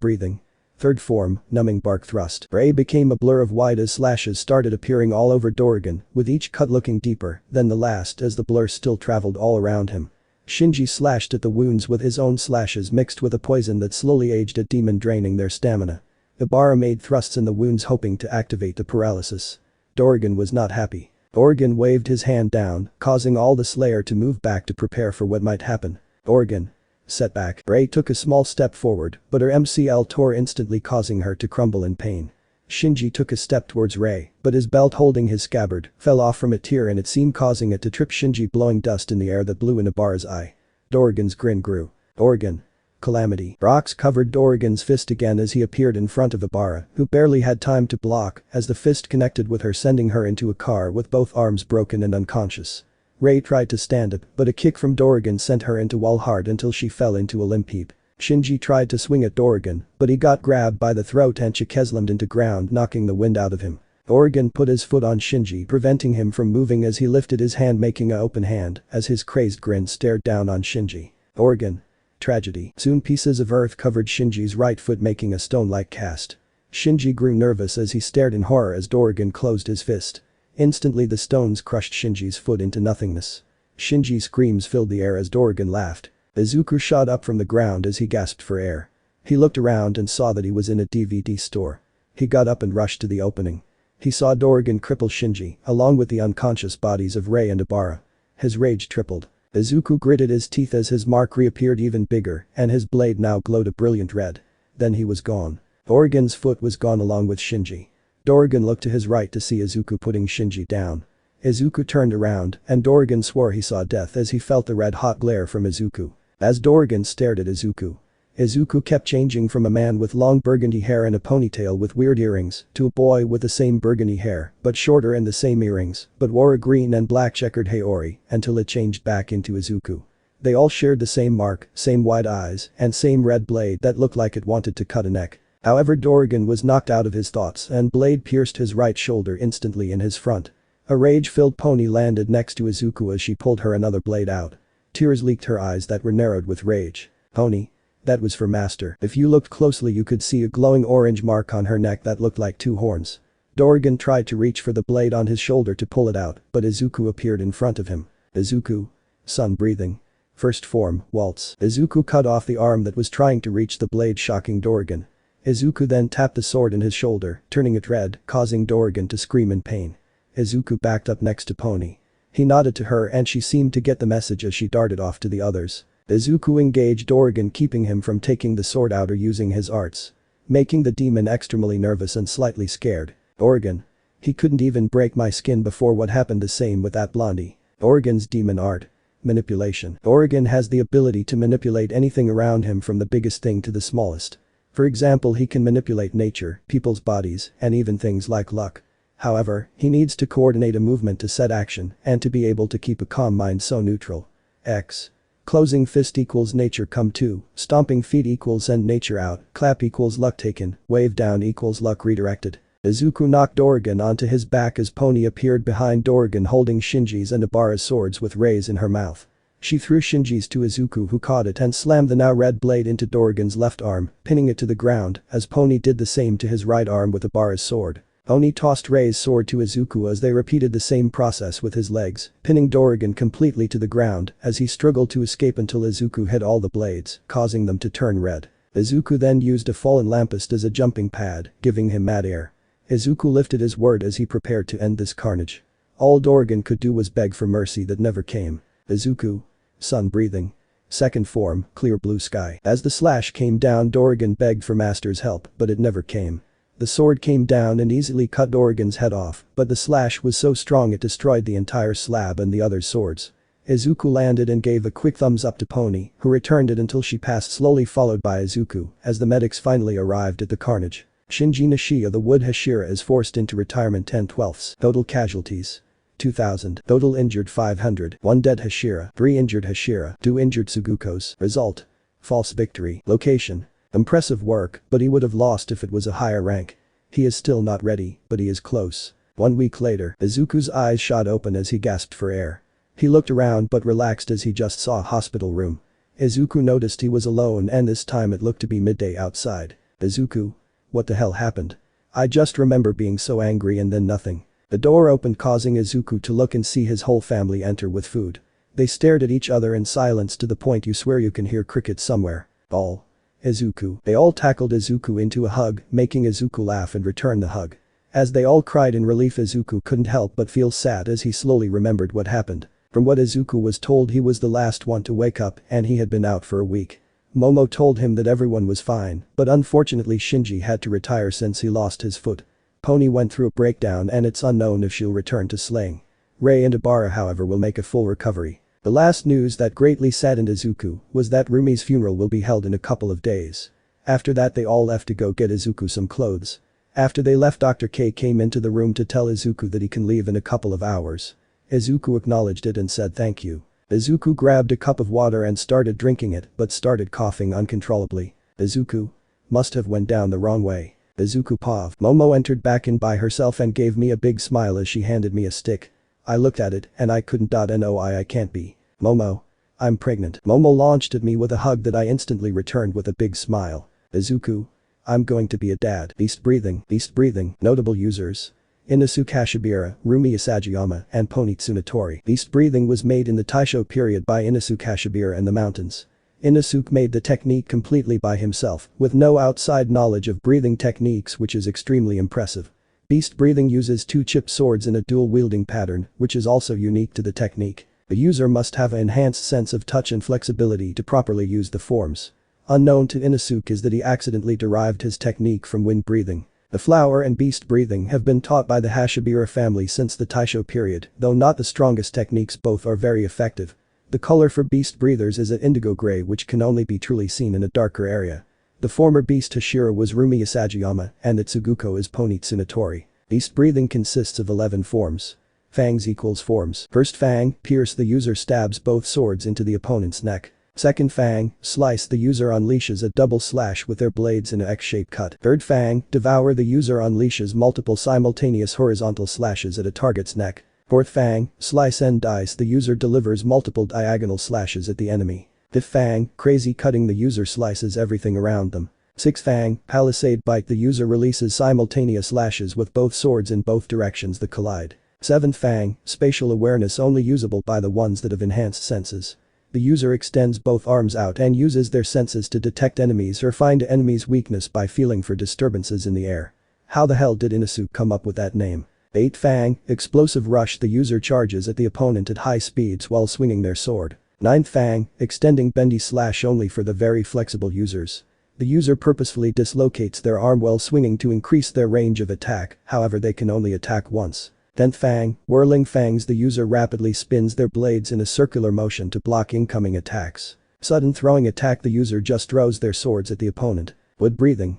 breathing. 3rd form, numbing bark thrust. Rei became a blur of white as slashes started appearing all over Dorrigan, with each cut looking deeper than the last as the blur still traveled all around him. Shinji slashed at the wounds with his own slashes mixed with a poison that slowly aged a demon, draining their stamina. Ibara made thrusts in the wounds hoping to activate the paralysis. Dorrigan was not happy. Dorrigan waved his hand down, causing all the Slayer to move back to prepare for what might happen. Dorrigan. Setback. Rei took a small step forward, but her MCL tore instantly, causing her to crumble in pain. Shinji took a step towards Rei, but his belt holding his scabbard fell off from a tear and it seemed causing it to trip Shinji, blowing dust in the air that blew in Ibara's eye. Dorrigan's grin grew. Dorrigan. Calamity. Rocks covered Dorrigan's fist again as he appeared in front of Ibara, who barely had time to block as the fist connected with her, sending her into a car with both arms broken and unconscious. Rei tried to stand up, but a kick from Dorrigan sent her into wall hard until she fell into a limp heap. Shinji tried to swing at Dorrigan, but he got grabbed by the throat and chikeslammed into ground, knocking the wind out of him. Dorrigan put his foot on Shinji, preventing him from moving as he lifted his hand, making an open hand as his crazed grin stared down on Shinji. Dorrigan. Tragedy. Soon pieces of earth covered Shinji's right foot, making a stone-like cast. Shinji grew nervous as he stared in horror as Dorrigan closed his fist. Instantly the stones crushed Shinji's foot into nothingness. Shinji's screams filled the air as Dorrigan laughed. Izuku shot up from the ground as he gasped for air. He looked around and saw that he was in a DVD store. He got up and rushed to the opening. He saw Dorrigan cripple Shinji, along with the unconscious bodies of Rei and Ibara. His rage tripled. Izuku gritted his teeth as his mark reappeared even bigger and his blade now glowed a brilliant red. Then he was gone. Dorrigan's foot was gone along with Shinji. Dorrigan looked to his right to see Izuku putting Shinji down. Izuku turned around and Dorrigan swore he saw death as he felt the red-hot glare from Izuku. As Dorrigan stared at Izuku kept changing from a man with long burgundy hair and a ponytail with weird earrings to a boy with the same burgundy hair but shorter and the same earrings but wore a green and black checkered haori until it changed back into Izuku. They all shared the same mark, same wide eyes, and same red blade that looked like it wanted to cut a neck. However, Dorrigan was knocked out of his thoughts and blade pierced his right shoulder instantly in his front. A rage-filled pony landed next to Izuku as she pulled her another blade out. Tears leaked her eyes that were narrowed with rage. Pony. That was for Master. If you looked closely you could see a glowing orange mark on her neck that looked like two horns. Dorrigan tried to reach for the blade on his shoulder to pull it out, but Izuku appeared in front of him. Izuku. Sun breathing. First form, waltz. Izuku cut off the arm that was trying to reach the blade, shocking Dorrigan. Izuku then tapped the sword in his shoulder, turning it red, causing Dorrigan to scream in pain. Izuku backed up next to Pony. He nodded to her and she seemed to get the message as she darted off to the others. Izuku engaged Dorrigan, keeping him from taking the sword out or using his arts. Making the demon extremely nervous and slightly scared. Dorrigan. He couldn't even break my skin before. What happened? The same with that blondie. Dorrigan's demon art. Manipulation. Dorrigan has the ability to manipulate anything around him from the biggest thing to the smallest. For example, he can manipulate nature, people's bodies, and even things like luck. However, he needs to coordinate a movement to set action and to be able to keep a calm mind so neutral. X. Closing fist equals nature come to, stomping feet equals send nature out, clap equals luck taken, wave down equals luck redirected. Izuku knocked Dorrigan onto his back as Pony appeared behind Dorrigan holding Shinji's and Ibara's swords with rays in her mouth. She threw Shinji's to Izuku, who caught it and slammed the now red blade into Dorrigan's left arm, pinning it to the ground as Pony did the same to his right arm with Ibara's sword. Pony tossed Rei's sword to Izuku as they repeated the same process with his legs, pinning Dorrigan completely to the ground as he struggled to escape until Izuku hit all the blades, causing them to turn red. Izuku then used a fallen lampist as a jumping pad, giving him mad air. Izuku lifted his word as he prepared to end this carnage. All Dorrigan could do was beg for mercy that never came. Izuku. Sun breathing. Second form, clear blue sky. As the slash came down, Dorrigan begged for Master's help, but it never came. The sword came down and easily cut Dorrigan's head off, but the slash was so strong it destroyed the entire slab and the other swords. Izuku landed and gave a quick thumbs up to Pony, who returned it until she passed slowly, followed by Izuku, as the medics finally arrived at the carnage. Shinji Nishiya, the wood hashira, is forced into retirement 10/12. Total casualties. 2,000. Total injured 500. 1 dead hashira. 3 injured hashira. 2 injured Sugukos. Result. False victory. Location. Impressive work, but he would have lost if it was a higher rank. He is still not ready, but he is close. 1 week later, Izuku's eyes shot open as he gasped for air. He looked around but relaxed as he just saw a hospital room. Izuku noticed he was alone and this time it looked to be midday outside. Izuku. What the hell happened? I just remember being so angry and then nothing. The door opened, causing Izuku to look and see his whole family enter with food. They stared at each other in silence to the point you swear you can hear crickets somewhere. All. Izuku. They all tackled Izuku into a hug, making Izuku laugh and return the hug. As they all cried in relief, Izuku couldn't help but feel sad as he slowly remembered what happened. From what Izuku was told, he was the last one to wake up and he had been out for a week. Momo told him that everyone was fine, but unfortunately Shinji had to retire since he lost his foot. Pony went through a breakdown and it's unknown if she'll return to slaying. Rei and Ibara, however, will make a full recovery. The last news that greatly saddened Izuku was that Rumi's funeral will be held in a couple of days. After that they all left to go get Izuku some clothes. After they left, Dr. K came into the room to tell Izuku that he can leave in a couple of hours. Izuku acknowledged it and said thank you. Izuku grabbed a cup of water and started drinking it but started coughing uncontrollably. Izuku. Must have went down the wrong way. Izuku pav. Momo entered back in by herself and gave me a big smile as she handed me a stick. I looked at it and I couldn't no I can't be. Momo. I'm pregnant. Momo launched at me with a hug that I instantly returned with a big smile. Izuku. I'm going to be a dad. Beast breathing. Beast breathing. Notable users. Inosuke Hashibira, Rumi Isagayama, and Pony Tsunatori. Beast breathing was made in the Taisho period by Inosuke Hashibira in the mountains. Inosuke made the technique completely by himself, with no outside knowledge of breathing techniques, which is extremely impressive. Beast breathing uses 2 chipped swords in a dual wielding pattern, which is also unique to the technique. The user must have an enhanced sense of touch and flexibility to properly use the forms. Unknown to Inosuke is that he accidentally derived his technique from wind breathing. The flower and beast breathing have been taught by the Hashira family since the Taisho period, though not the strongest techniques, both are very effective. The color for beast breathers is an indigo gray, which can only be truly seen in a darker area. The former beast hashira was Rumi Isagayama and the Tsuguko is Poni Tsunatori. Beast breathing consists of 11 forms. Fangs equals forms. First fang, pierce, the user stabs both swords into the opponent's neck. Second fang, slice, the user unleashes a double slash with their blades in an X-shaped cut. Third fang, devour, the user unleashes multiple simultaneous horizontal slashes at a target's neck. Fourth fang, slice and dice, the user delivers multiple diagonal slashes at the enemy. Fifth fang, crazy cutting, the user slices everything around them. Sixth fang, palisade bite, the user releases simultaneous lashes with both swords in both directions that collide. Seventh fang, spatial awareness, only usable by the ones that have enhanced senses. The user extends both arms out and uses their senses to detect enemies or find enemies' weakness by feeling for disturbances in the air. How the hell did Inosuke come up with that name? Eighth fang, explosive rush, the user charges at the opponent at high speeds while swinging their sword. Ninth fang, extending bendy slash, only for the very flexible users. The user purposefully dislocates their arm while swinging to increase their range of attack, however they can only attack once. 10th fang, whirling fangs, the user rapidly spins their blades in a circular motion to block incoming attacks. Sudden throwing attack, the user just throws their swords at the opponent. Wood breathing,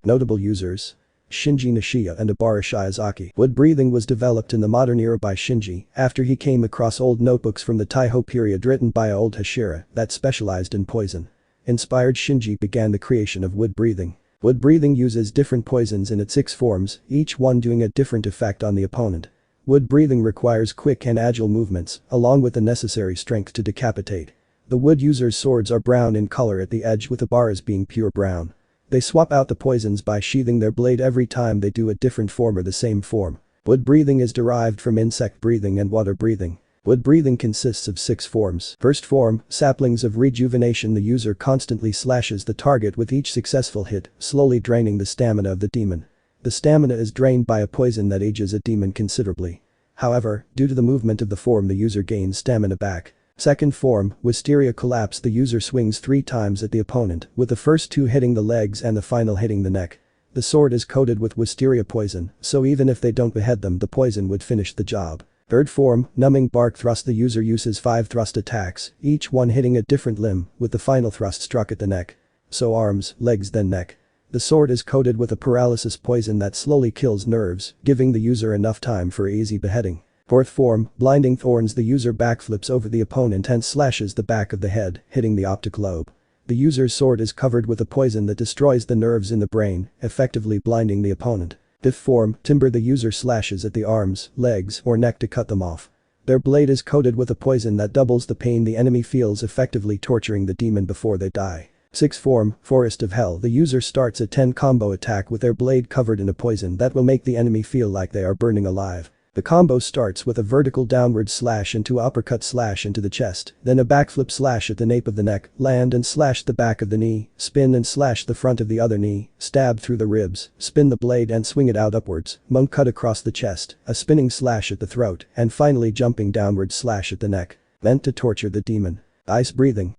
notable users. Shinji Nishiya and Abara Shiozaki. Wood breathing was developed in the modern era by Shinji after he came across old notebooks from the Taiho period written by an old hashira that specialized in poison. Inspired, Shinji began the creation of wood breathing. Wood breathing uses different poisons in its 6 forms, each one doing a different effect on the opponent. Wood breathing requires quick and agile movements, along with the necessary strength to decapitate. The wood user's swords are brown in color at the edge, with Abara's being pure brown. They swap out the poisons by sheathing their blade every time they do a different form or the same form. Wood breathing is derived from insect breathing and water breathing. Wood breathing consists of 6 forms. First form, saplings of rejuvenation, the user constantly slashes the target with each successful hit, slowly draining the stamina of the demon. The stamina is drained by a poison that ages a demon considerably. However, due to the movement of the form, the user gains stamina back. Second form, wisteria collapse, the user swings 3 times at the opponent, with the first 2 hitting the legs and the final hitting the neck. The sword is coated with wisteria poison, so even if they don't behead them, the poison would finish the job. Third form, numbing bark thrust, the user uses 5 thrust attacks, each one hitting a different limb, with the final thrust struck at the neck. So arms, legs, then neck. The sword is coated with a paralysis poison that slowly kills nerves, giving the user enough time for easy beheading. Fourth form, blinding thorns, the user backflips over the opponent and slashes the back of the head, hitting the optic lobe. The user's sword is covered with a poison that destroys the nerves in the brain, effectively blinding the opponent. Fifth form, timber, the user slashes at the arms, legs, or neck to cut them off. Their blade is coated with a poison that doubles the pain the enemy feels, effectively torturing the demon before they die. Sixth form, forest of hell, the user starts a 10 combo attack with their blade covered in a poison that will make the enemy feel like they are burning alive. The combo starts with a vertical downward slash into uppercut slash into the chest, then a backflip slash at the nape of the neck, land and slash the back of the knee, spin and slash the front of the other knee, stab through the ribs, spin the blade and swing it out upwards, monk cut across the chest, a spinning slash at the throat, and finally jumping downward slash at the neck. Meant to torture the demon. Ice breathing,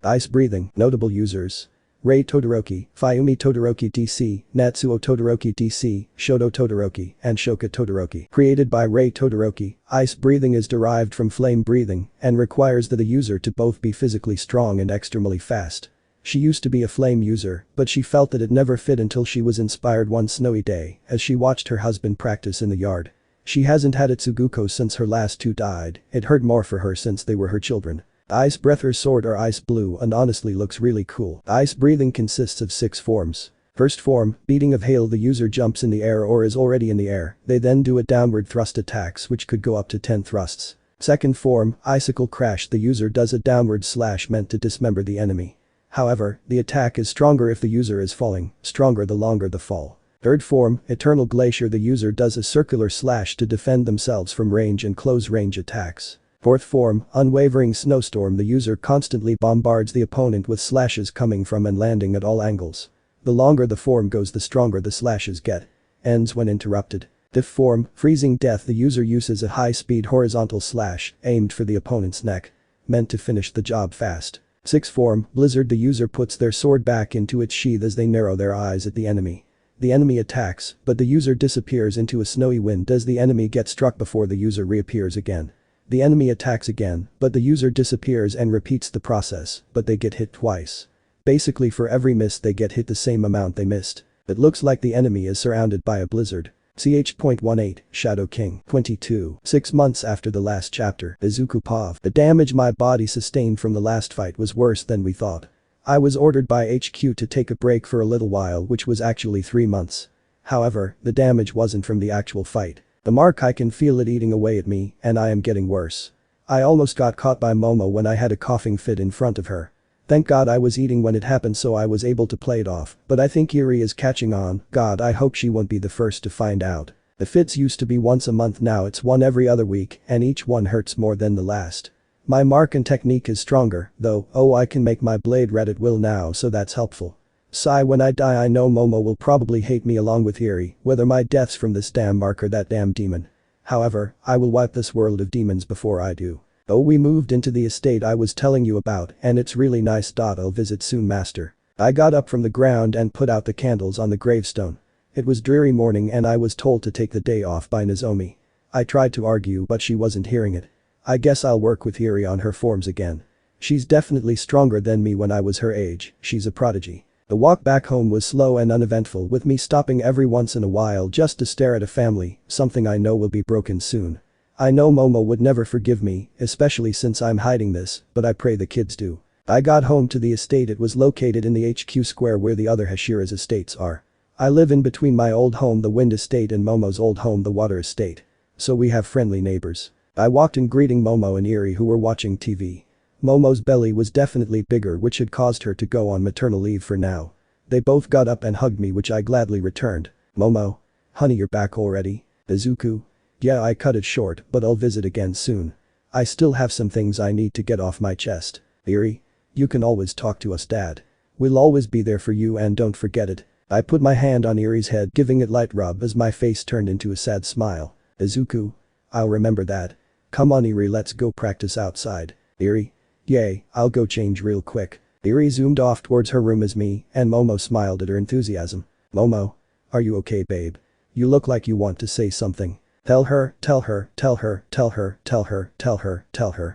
notable users. Rei Todoroki, Fayumi Todoroki DC, Natsuo Todoroki DC, Shoto Todoroki, and Shoka Todoroki. Created by Rei Todoroki, ice breathing is derived from flame breathing and requires the user to both be physically strong and extremely fast. She used to be a flame user, but she felt that it never fit until she was inspired one snowy day as she watched her husband practice in the yard. She hasn't had a Tsuguko since her last 2 died, it hurt more for her since they were her children. Ice breath, her sword are ice blue and honestly looks really cool. Ice breathing consists of 6 forms. First form, beating of hail, the user jumps in the air or is already in the air, they then do a downward thrust attacks which could go up to 10 thrusts. Second form, icicle crash, the user does a downward slash meant to dismember the enemy. However, the attack is stronger if the user is falling, stronger the longer the fall. Third form, eternal glacier, the user does a circular slash to defend themselves from range and close range attacks. Fourth form, unwavering snowstorm, the user constantly bombards the opponent with slashes coming from and landing at all angles. The longer the form goes, the stronger the slashes get. Ends when interrupted. Diff form, freezing death. The user uses a high-speed horizontal slash, aimed for the opponent's neck. Meant to finish the job fast. 6 form, blizzard. The user puts their sword back into its sheath as they narrow their eyes at the enemy. The enemy attacks, but the user disappears into a snowy wind as the enemy gets struck before the user reappears again. The enemy attacks again, but the user disappears and repeats the process, but they get hit twice. Basically for every miss they get hit the same amount they missed. It looks like the enemy is surrounded by a blizzard. Ch.18, Shadow King. 22. 6 months after the last chapter, Izuku Pov. The damage my body sustained from the last fight was worse than we thought. I was ordered by HQ to take a break for a little while, which was actually 3 months. However, the damage wasn't from the actual fight. The mark, I can feel it eating away at me, and I am getting worse. I almost got caught by Momo when I had a coughing fit in front of her. Thank God I was eating when it happened, so I was able to play it off, but I think Eri is catching on. God, I hope she won't be the first to find out. The fits used to be once a month, now it's one every other week, and each one hurts more than the last. My mark and technique is stronger, though. Oh, I can make my blade red at will now, so that's helpful. Sigh, when I die I know Momo will probably hate me along with Eri, whether my death's from this damn mark or that damn demon. However, I will wipe this world of demons before I do. Oh, we moved into the estate I was telling you about, and it's really nice. I'll visit soon, master. I got up from the ground and put out the candles on the gravestone. It was dreary morning and I was told to take the day off by Nozomi. I tried to argue but she wasn't hearing it. I guess I'll work with Eri on her forms again. She's definitely stronger than me when I was her age, she's a prodigy. The walk back home was slow and uneventful, with me stopping every once in a while just to stare at a family, something I know will be broken soon. I know Momo would never forgive me, especially since I'm hiding this, but I pray the kids do. I got home to the estate. It was located in the HQ square where the other Hashira's estates are. I live in between my old home, the Wind Estate, and Momo's old home, the Water Estate. So we have friendly neighbors. I walked in greeting Momo and Eri, who were watching TV. Momo's belly was definitely bigger, which had caused her to go on maternal leave for now. They both got up and hugged me, which I gladly returned. Momo. Honey, you're back already? Izuku. Yeah, I cut it short, but I'll visit again soon. I still have some things I need to get off my chest. Eri? You can always talk to us, Dad. We'll always be there for you, and don't forget it. I put my hand on Eri's head, giving it light rub as my face turned into a sad smile. Izuku. I'll remember that. Come on, Eri, let's go practice outside. Eri? Yay, I'll go change real quick. Eri zoomed off towards her room as me and Momo smiled at her enthusiasm. Momo. Are you okay, babe? You look like you want to say something. Tell her.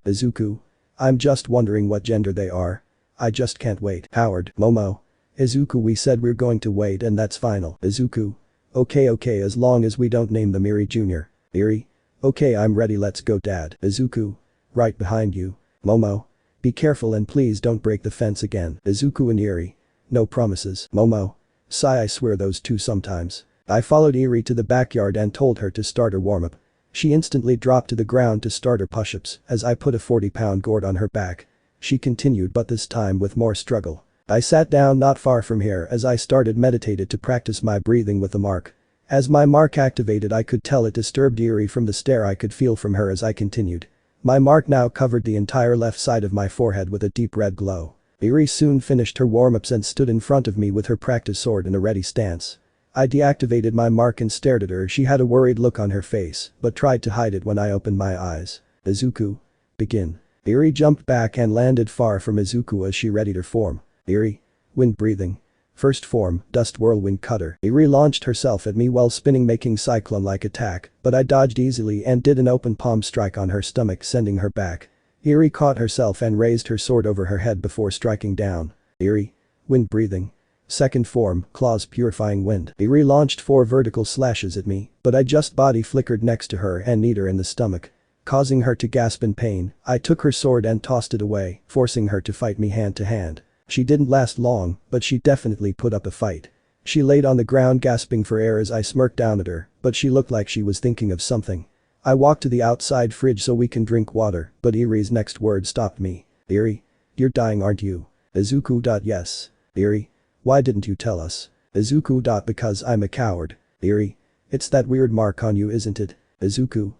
Izuku. I'm just wondering what gender they are. I just can't wait. Howard. Momo. Izuku, we said we're going to wait and that's final. Izuku. Okay, as long as we don't name them Eri Jr. Eri. Okay, I'm ready, let's go, Dad. Izuku. Right behind you. Momo. Be careful and please don't break the fence again. Izuku and Eri. No promises. Momo. Sigh, I swear those two sometimes. I followed Eri to the backyard and told her to start her warm-up. She instantly dropped to the ground to start her push-ups as I put a 40-pound gourd on her back. She continued, but this time with more struggle. I sat down not far from here as I started meditated to practice my breathing with the mark. As my mark activated, I could tell it disturbed Eri from the stare I could feel from her as I continued. My mark now covered the entire left side of my forehead with a deep red glow. Eri soon finished her warm-ups and stood in front of me with her practice sword in a ready stance. I deactivated my mark and stared at her. She had a worried look on her face, but tried to hide it when I opened my eyes. Izuku. Begin. Eri jumped back and landed far from Izuku as she readied her form. Eri. Wind breathing. First form, Dust Whirlwind Cutter. Eri launched herself at me while spinning, making cyclone-like attack, but I dodged easily and did an open palm strike on her stomach, sending her back. Eri caught herself and raised her sword over her head before striking down. Eri. Wind breathing. Second form, Claws Purifying Wind. Eri launched 4 vertical slashes at me, but I just body flickered next to her and kneed her in the stomach. Causing her to gasp in pain, I took her sword and tossed it away, forcing her to fight me hand to hand. She didn't last long, but she definitely put up a fight. She laid on the ground gasping for air as I smirked down at her, but she looked like she was thinking of something. I walked to the outside fridge so we can drink water, but Eri's next word stopped me. Eri. You're dying, aren't you? Izuku. Yes. Eri. Why didn't you tell us? Izuku. Because I'm a coward. Eri. It's that weird mark on you, isn't it? Izuku.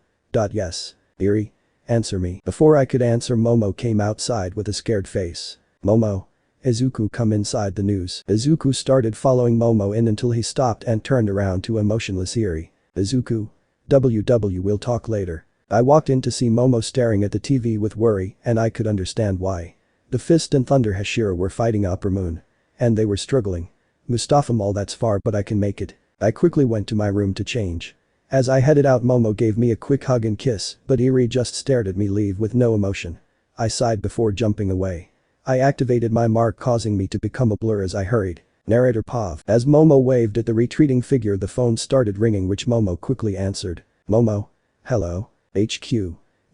Yes. Eri. Answer me. Before I could answer, Momo came outside with a scared face. Momo. Izuku, come inside the news. Izuku started following Momo in until he stopped and turned around to a motionless Eri. Izuku. We'll talk later. I walked in to see Momo staring at the TV with worry, and I could understand why. The Fist and Thunder Hashira were fighting Upper Moon. And they were struggling. Mustafa Mall, that's far but I can make it. I quickly went to my room to change. As I headed out, Momo gave me a quick hug and kiss, but Eri just stared at me leave with no emotion. I sighed before jumping away. I activated my mark, causing me to become a blur as I hurried. Narrator Pav. As Momo waved at the retreating figure, the phone started ringing, which Momo quickly answered. Momo. Hello. HQ.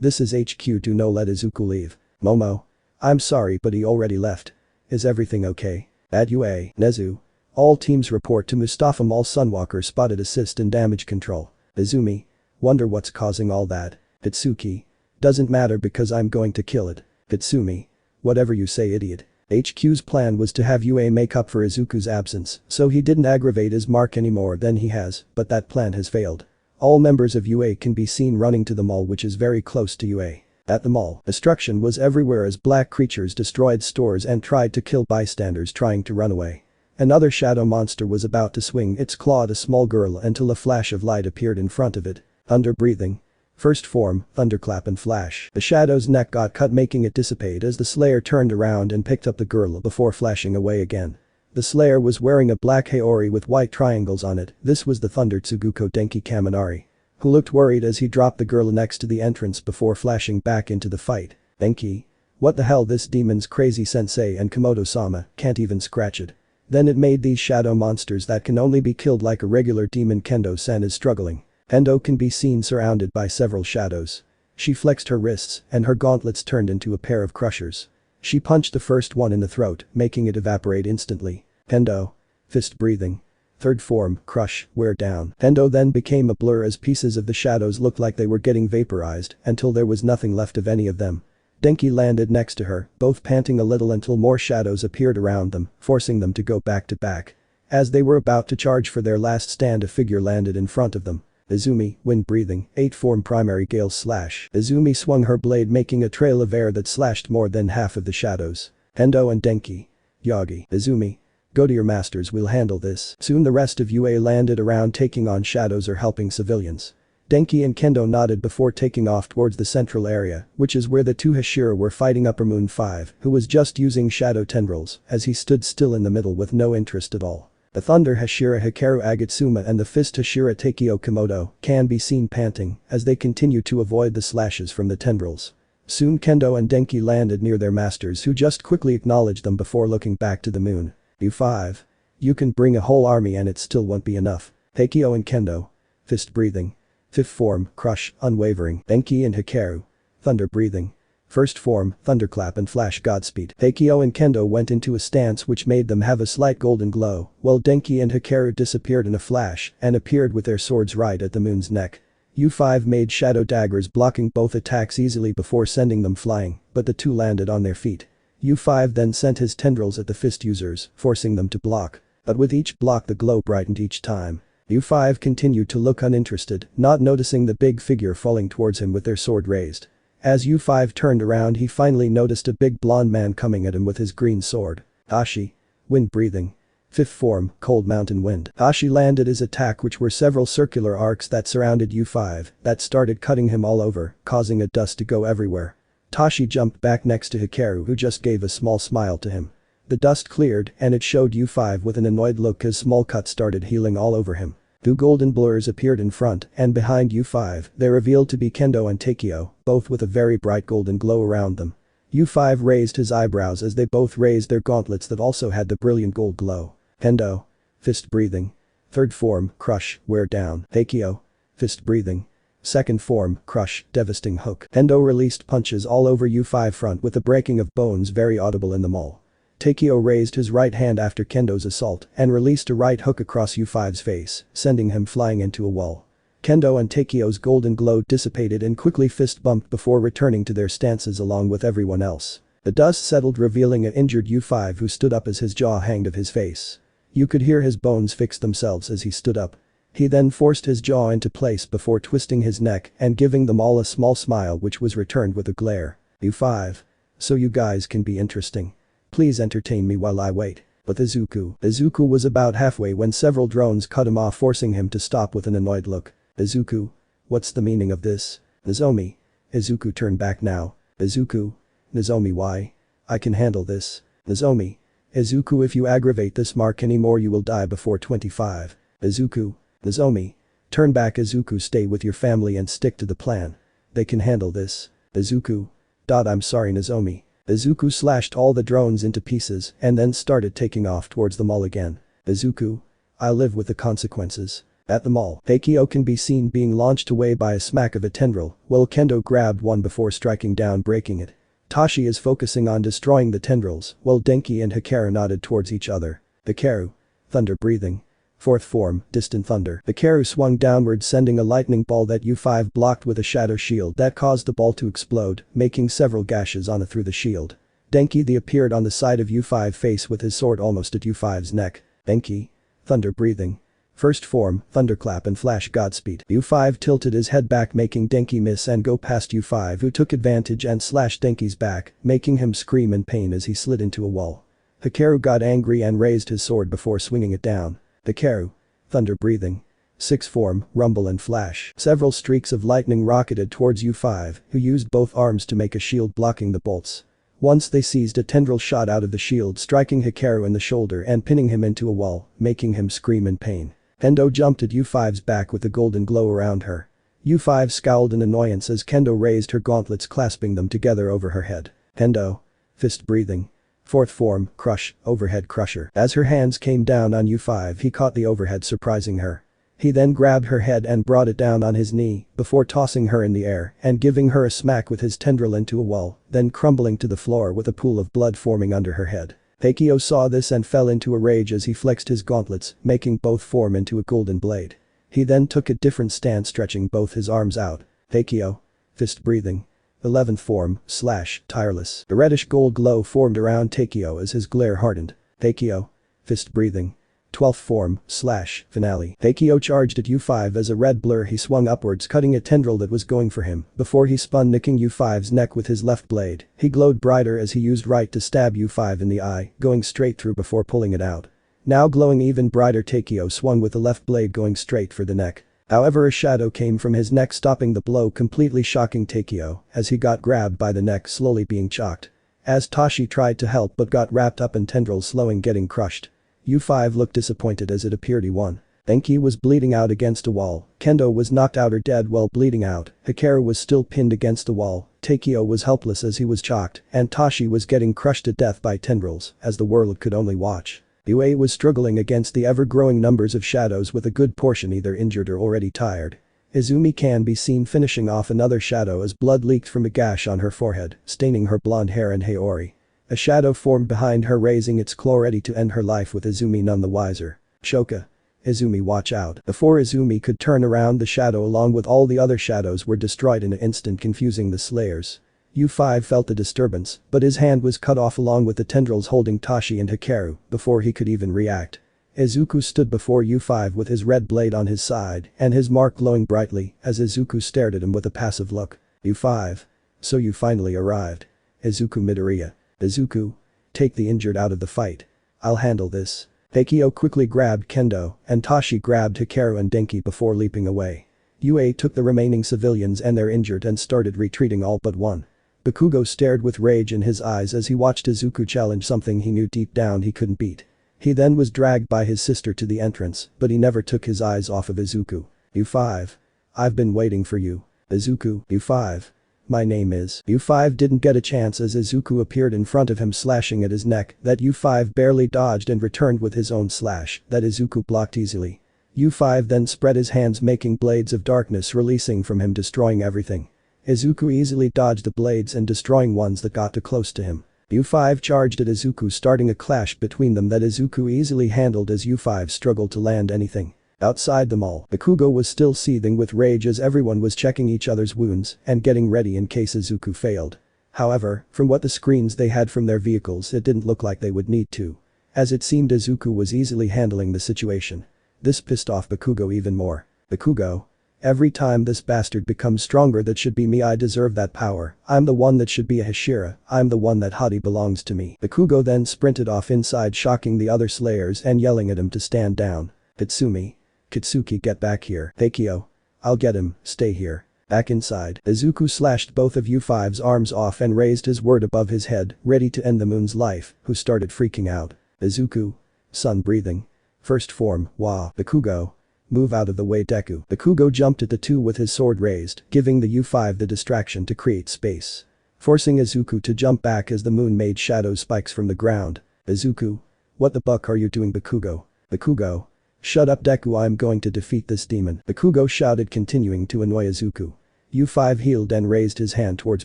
This is HQ. Do not let Izuku leave. Momo. I'm sorry but he already left. Is everything okay? At UA. Nezu. All teams report to Mustafa Mall. Sunwalker spotted assist and damage control. Izumi. Wonder what's causing all that. Hitsuki. Doesn't matter because I'm going to kill it. Hitsumi. Whatever you say, idiot. HQ's plan was to have UA make up for Izuku's absence, so he didn't aggravate his mark any more than he has, but that plan has failed. All members of UA can be seen running to the mall, which is very close to UA. At the mall, destruction was everywhere as black creatures destroyed stores and tried to kill bystanders trying to run away. Another shadow monster was about to swing its claw at a small girl until a flash of light appeared in front of it. Under breathing. First form, thunderclap and flash. The shadow's neck got cut, making it dissipate as the Slayer turned around and picked up the girl before flashing away again. The Slayer was wearing a black haori with white triangles on it. This was the Thunder Tsuguko Denki Kaminari, who looked worried as he dropped the girl next to the entrance before flashing back into the fight. Denki. What the hell, this demon's crazy sensei and Komodo-sama can't even scratch it. Then it made these shadow monsters that can only be killed like a regular demon. Kendo-san is struggling. Kendo can be seen surrounded by several shadows. She flexed her wrists and her gauntlets turned into a pair of crushers. She punched the first one in the throat, making it evaporate instantly. Kendo. Fist breathing. Third form, crush, wear down. Kendo then became a blur as pieces of the shadows looked like they were getting vaporized until there was nothing left of any of them. Denki landed next to her, both panting a little until more shadows appeared around them, forcing them to go back to back. As they were about to charge for their last stand, a figure landed in front of them. Izumi, wind breathing, 8 form primary gale slash. Izumi swung her blade, making a trail of air that slashed more than half of the shadows. Kendo and Denki. Yagi. Izumi. Go to your masters, we'll handle this. Soon the rest of UA landed around, taking on shadows or helping civilians. Denki and Kendo nodded before taking off towards the central area, which is where the two Hashira were fighting Upper Moon 5, who was just using shadow tendrils, as he stood still in the middle with no interest at all. The Thunder Hashira Hikaru Agatsuma and the Fist Hashira Takeo Komodo can be seen panting as they continue to avoid the slashes from the tendrils. Soon Kendo and Denki landed near their masters, who just quickly acknowledged them before looking back to the moon. U5. You can bring a whole army and it still won't be enough. Takeo and Kendo. Fist breathing. Fifth form, crush, unwavering. Denki and Hikaru. Thunder breathing. First form, thunderclap and flash, Godspeed. Takeo and Kendo went into a stance which made them have a slight golden glow, while Denki and Hikaru disappeared in a flash and appeared with their swords right at the moon's neck. U5 made shadow daggers, blocking both attacks easily before sending them flying, but the two landed on their feet. U5 then sent his tendrils at the fist users, forcing them to block. But with each block the glow brightened each time. U5 continued to look uninterested, not noticing the big figure falling towards him with their sword raised. As U5 turned around, he finally noticed a big blonde man coming at him with his green sword. Ashi. Wind breathing. Fifth form, cold mountain wind. Ashi landed his attack, which were several circular arcs that surrounded U5 that started cutting him all over, causing a dust to go everywhere. Tashi jumped back next to Hikaru, who just gave a small smile to him. The dust cleared and it showed U5 with an annoyed look as small cuts started healing all over him. Two golden blurs appeared in front and behind U5, they revealed to be Kendo and Takeo, both with a very bright golden glow around them. U5 raised his eyebrows as they both raised their gauntlets that also had the brilliant gold glow. Kendo. Fist breathing. Third form, crush, wear down. Takeo. Fist breathing. Second form, crush, devastating hook. Kendo released punches all over U5 front with the breaking of bones very audible in the mall. Takeo raised his right hand after Kendo's assault and released a right hook across U5's face, sending him flying into a wall. Kendo and Takeo's golden glow dissipated and quickly fist bumped before returning to their stances along with everyone else. The dust settled, revealing an injured U5 who stood up as his jaw hanged of his face. You could hear his bones fix themselves as he stood up. He then forced his jaw into place before twisting his neck and giving them all a small smile, which was returned with a glare. U5. So you guys can be interesting. Please entertain me while I wait. But Izuku was about halfway when several drones cut him off, forcing him to stop with an annoyed look. Izuku. What's the meaning of this? Nozomi. Izuku turn back now. Izuku. Nozomi why? I can handle this. Nozomi. Izuku if you aggravate this mark anymore you will die before 25. Izuku. Nozomi. Turn back Izuku stay with your family and stick to the plan. They can handle this. Izuku. I'm sorry Nozomi. Izuku slashed all the drones into pieces and then started taking off towards the mall again. Izuku. I'll live with the consequences. At the mall, Takeo can be seen being launched away by a smack of a tendril, while Kendo grabbed one before striking down breaking it. Tashi is focusing on destroying the tendrils, while Denki and Hikaru nodded towards each other. Hikaru. Thunder breathing. Fourth form, distant thunder. Hikaru swung downward sending a lightning ball that U5 blocked with a shadow shield that caused the ball to explode, making several gashes on it through the shield. Denki appeared on the side of U5 face with his sword almost at U5's neck. Denki. Thunder breathing. First form, thunderclap and flash godspeed. U5 tilted his head back making Denki miss and go past U5 who took advantage and slashed Denki's back, making him scream in pain as he slid into a wall. Hikaru got angry and raised his sword before swinging it down. Hikaru. Thunder breathing. Sixth form, rumble and flash. Several streaks of lightning rocketed towards U5 who used both arms to make a shield blocking the bolts. Once they seized a tendril shot out of the shield striking Hikaru in the shoulder and pinning him into a wall, making him scream in pain. Kendo jumped at U5's back with a golden glow around her. U5 scowled in annoyance as Kendo raised her gauntlets clasping them together over her head. Kendo. Fist breathing. Fourth form, crush, overhead crusher. As her hands came down on U5 he caught the overhead surprising her. He then grabbed her head and brought it down on his knee before tossing her in the air and giving her a smack with his tendril into a wall, then crumbling to the floor with a pool of blood forming under her head. Takeo saw this and fell into a rage as he flexed his gauntlets, making both form into a golden blade. He then took a different stance stretching both his arms out. Takeo. Fist breathing. 11th form, slash, tireless. A reddish gold glow formed around Takeo as his glare hardened. Takeo. Fist breathing. 12th form, slash, finale. Takeo charged at U5 as a red blur he swung upwards cutting a tendril that was going for him before he spun nicking U5's neck with his left blade. He glowed brighter as he used right to stab U5 in the eye, going straight through before pulling it out. Now glowing even brighter Takeo swung with the left blade going straight for the neck. However a shadow came from his neck stopping the blow completely shocking Takeo as he got grabbed by the neck slowly being chocked. As Tashi tried to help but got wrapped up in tendrils slowing getting crushed. U5 looked disappointed as it appeared he won. Denki was bleeding out against a wall, Kendo was knocked out or dead while bleeding out, Hikaru was still pinned against the wall, Takeo was helpless as he was chocked, and Tashi was getting crushed to death by tendrils as the world could only watch. UA was struggling against the ever-growing numbers of shadows with a good portion either injured or already tired. Izumi can be seen finishing off another shadow as blood leaked from a gash on her forehead, staining her blonde hair and Haori. A shadow formed behind her raising its claw ready to end her life with Izumi none the wiser. Shoka. Izumi watch out. Before Izumi could turn around the shadow along with all the other shadows were destroyed in an instant confusing the slayers. U5 felt the disturbance, but his hand was cut off along with the tendrils holding Tashi and Hikaru before he could even react. Izuku stood before U5 with his red blade on his side and his mark glowing brightly as Izuku stared at him with a passive look. U5. So you finally arrived. Izuku Midoriya. Izuku. Take the injured out of the fight. I'll handle this. Takeo quickly grabbed Kendo and Tashi grabbed Hikaru and Denki before leaping away. UA took the remaining civilians and their injured and started retreating all but one. Bakugo stared with rage in his eyes as he watched Izuku challenge something he knew deep down he couldn't beat. He then was dragged by his sister to the entrance, but he never took his eyes off of Izuku. U5. I've been waiting for you. Izuku. U5. My name is. U5 didn't get a chance as Izuku appeared in front of him slashing at his neck that U5 barely dodged and returned with his own slash that Izuku blocked easily. U5 then spread his hands making blades of darkness releasing from him destroying everything. Izuku easily dodged the blades and destroying ones that got too close to him. U5 charged at Izuku starting a clash between them that Izuku easily handled as U5 struggled to land anything. Outside the mall, Bakugo was still seething with rage as everyone was checking each other's wounds and getting ready in case Izuku failed. However, from what the screens they had from their vehicles it didn't look like they would need to. As it seemed Izuku was easily handling the situation. This pissed off Bakugo even more. Bakugo. Every time this bastard becomes stronger that should be me I deserve that power, I'm the one that should be a hashira, I'm the one that Hadi belongs to me. Bakugo then sprinted off inside shocking the other slayers and yelling at him to stand down. Kitsumi. Kitsuki get back here. Takeo. I'll get him, stay here. Back inside, Izuku slashed both of U5's arms off and raised his word above his head, ready to end the moon's life, who started freaking out. Izuku. Sun breathing. First form, Wa. Bakugo. Move out of the way, Deku. Bakugo jumped at the two with his sword raised, giving the U5 the distraction to create space. Forcing Izuku to jump back as the moon made shadow spikes from the ground. Izuku. What the buck are you doing, Bakugo? Bakugo. Shut up, Deku, I'm going to defeat this demon. Bakugo shouted, continuing to annoy Izuku. U5 healed and raised his hand towards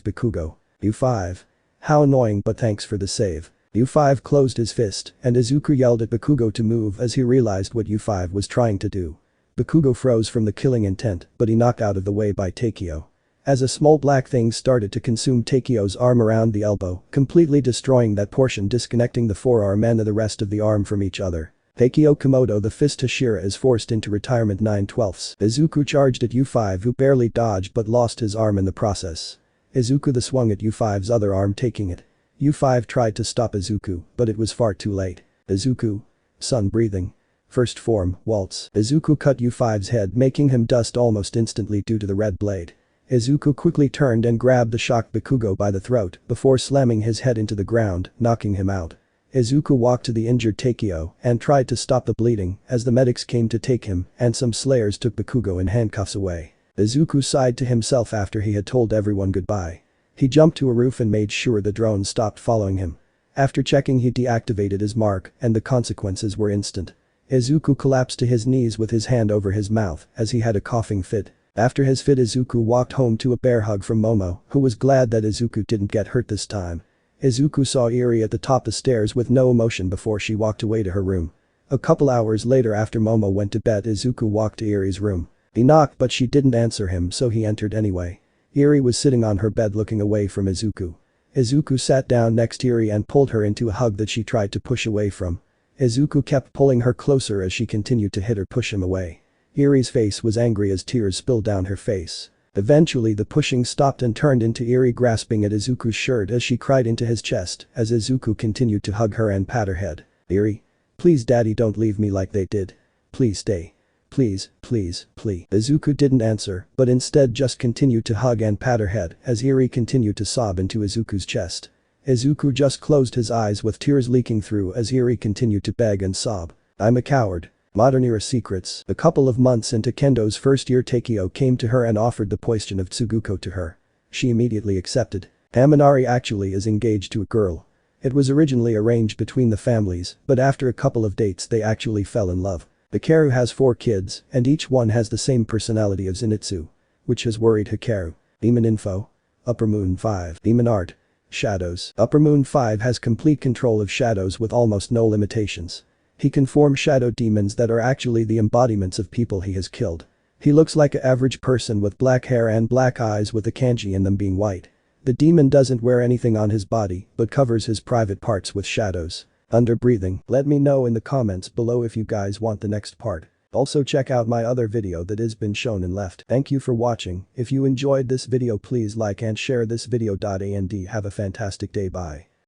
Bakugo. U5. How annoying, but thanks for the save. U5 closed his fist, and Izuku yelled at Bakugo to move as he realized what U5 was trying to do. Bakugo froze from the killing intent, but he knocked out of the way by Takeo. As a small black thing started to consume Takeo's arm around the elbow, completely destroying that portion, disconnecting the forearm and the rest of the arm from each other. Takeo Komodo, the fist hashira, is forced into retirement 9/12. Izuku charged at U5, who barely dodged but lost his arm in the process. Izuku swung at U5's other arm, taking it. U5 tried to stop Izuku, but it was far too late. Izuku. Sun breathing. First form, Waltz. Izuku cut U5's head, making him dust almost instantly due to the red blade. Izuku quickly turned and grabbed the shocked Bakugo by the throat before slamming his head into the ground, knocking him out. Izuku walked to the injured Takeo and tried to stop the bleeding as the medics came to take him and some slayers took Bakugo in handcuffs away. Izuku sighed to himself after he had told everyone goodbye. He jumped to a roof and made sure the drone stopped following him. After checking, he deactivated his mark and the consequences were instant. Izuku collapsed to his knees with his hand over his mouth as he had a coughing fit. After his fit, Izuku walked home to a bear hug from Momo, who was glad that Izuku didn't get hurt this time. Izuku saw Eri at the top of the stairs with no emotion before she walked away to her room. A couple hours later, after Momo went to bed, Izuku walked to Eri's room. He knocked but she didn't answer him, so he entered anyway. Eri was sitting on her bed looking away from Izuku. Izuku sat down next to Eri and pulled her into a hug that she tried to push away from. Izuku kept pulling her closer as she continued to hit or push him away. Eri's face was angry as tears spilled down her face. Eventually the pushing stopped and turned into Eri grasping at Izuku's shirt as she cried into his chest as Izuku continued to hug her and pat her head. Eri. Please, daddy, don't leave me like they did. Please stay. Please, please, please. Izuku didn't answer, but instead just continued to hug and pat her head as Eri continued to sob into Izuku's chest. Izuku just closed his eyes with tears leaking through as Eri continued to beg and sob. I'm a coward. Modern era secrets. A couple of months into Kendo's first year, Takeo came to her and offered the poison of Tsuguko to her. She immediately accepted. Haminari actually is engaged to a girl. It was originally arranged between the families, but after a couple of dates they actually fell in love. Hikaru has 4 kids, and each one has the same personality of Zenitsu. Which has worried Hikaru. Demon info. Upper Moon 5. Demon art. Shadows. Upper Moon 5 has complete control of shadows with almost no limitations. He can form shadow demons that are actually the embodiments of people he has killed. He looks like an average person with black hair and black eyes with the kanji in them being white. The demon doesn't wear anything on his body but covers his private parts with shadows. Under breathing. Let me know in the comments below if you guys want the next part. Also check out my other video that has been shown and left. Thank you for watching. If you enjoyed this video, please like and share this video. And have a fantastic day. Bye.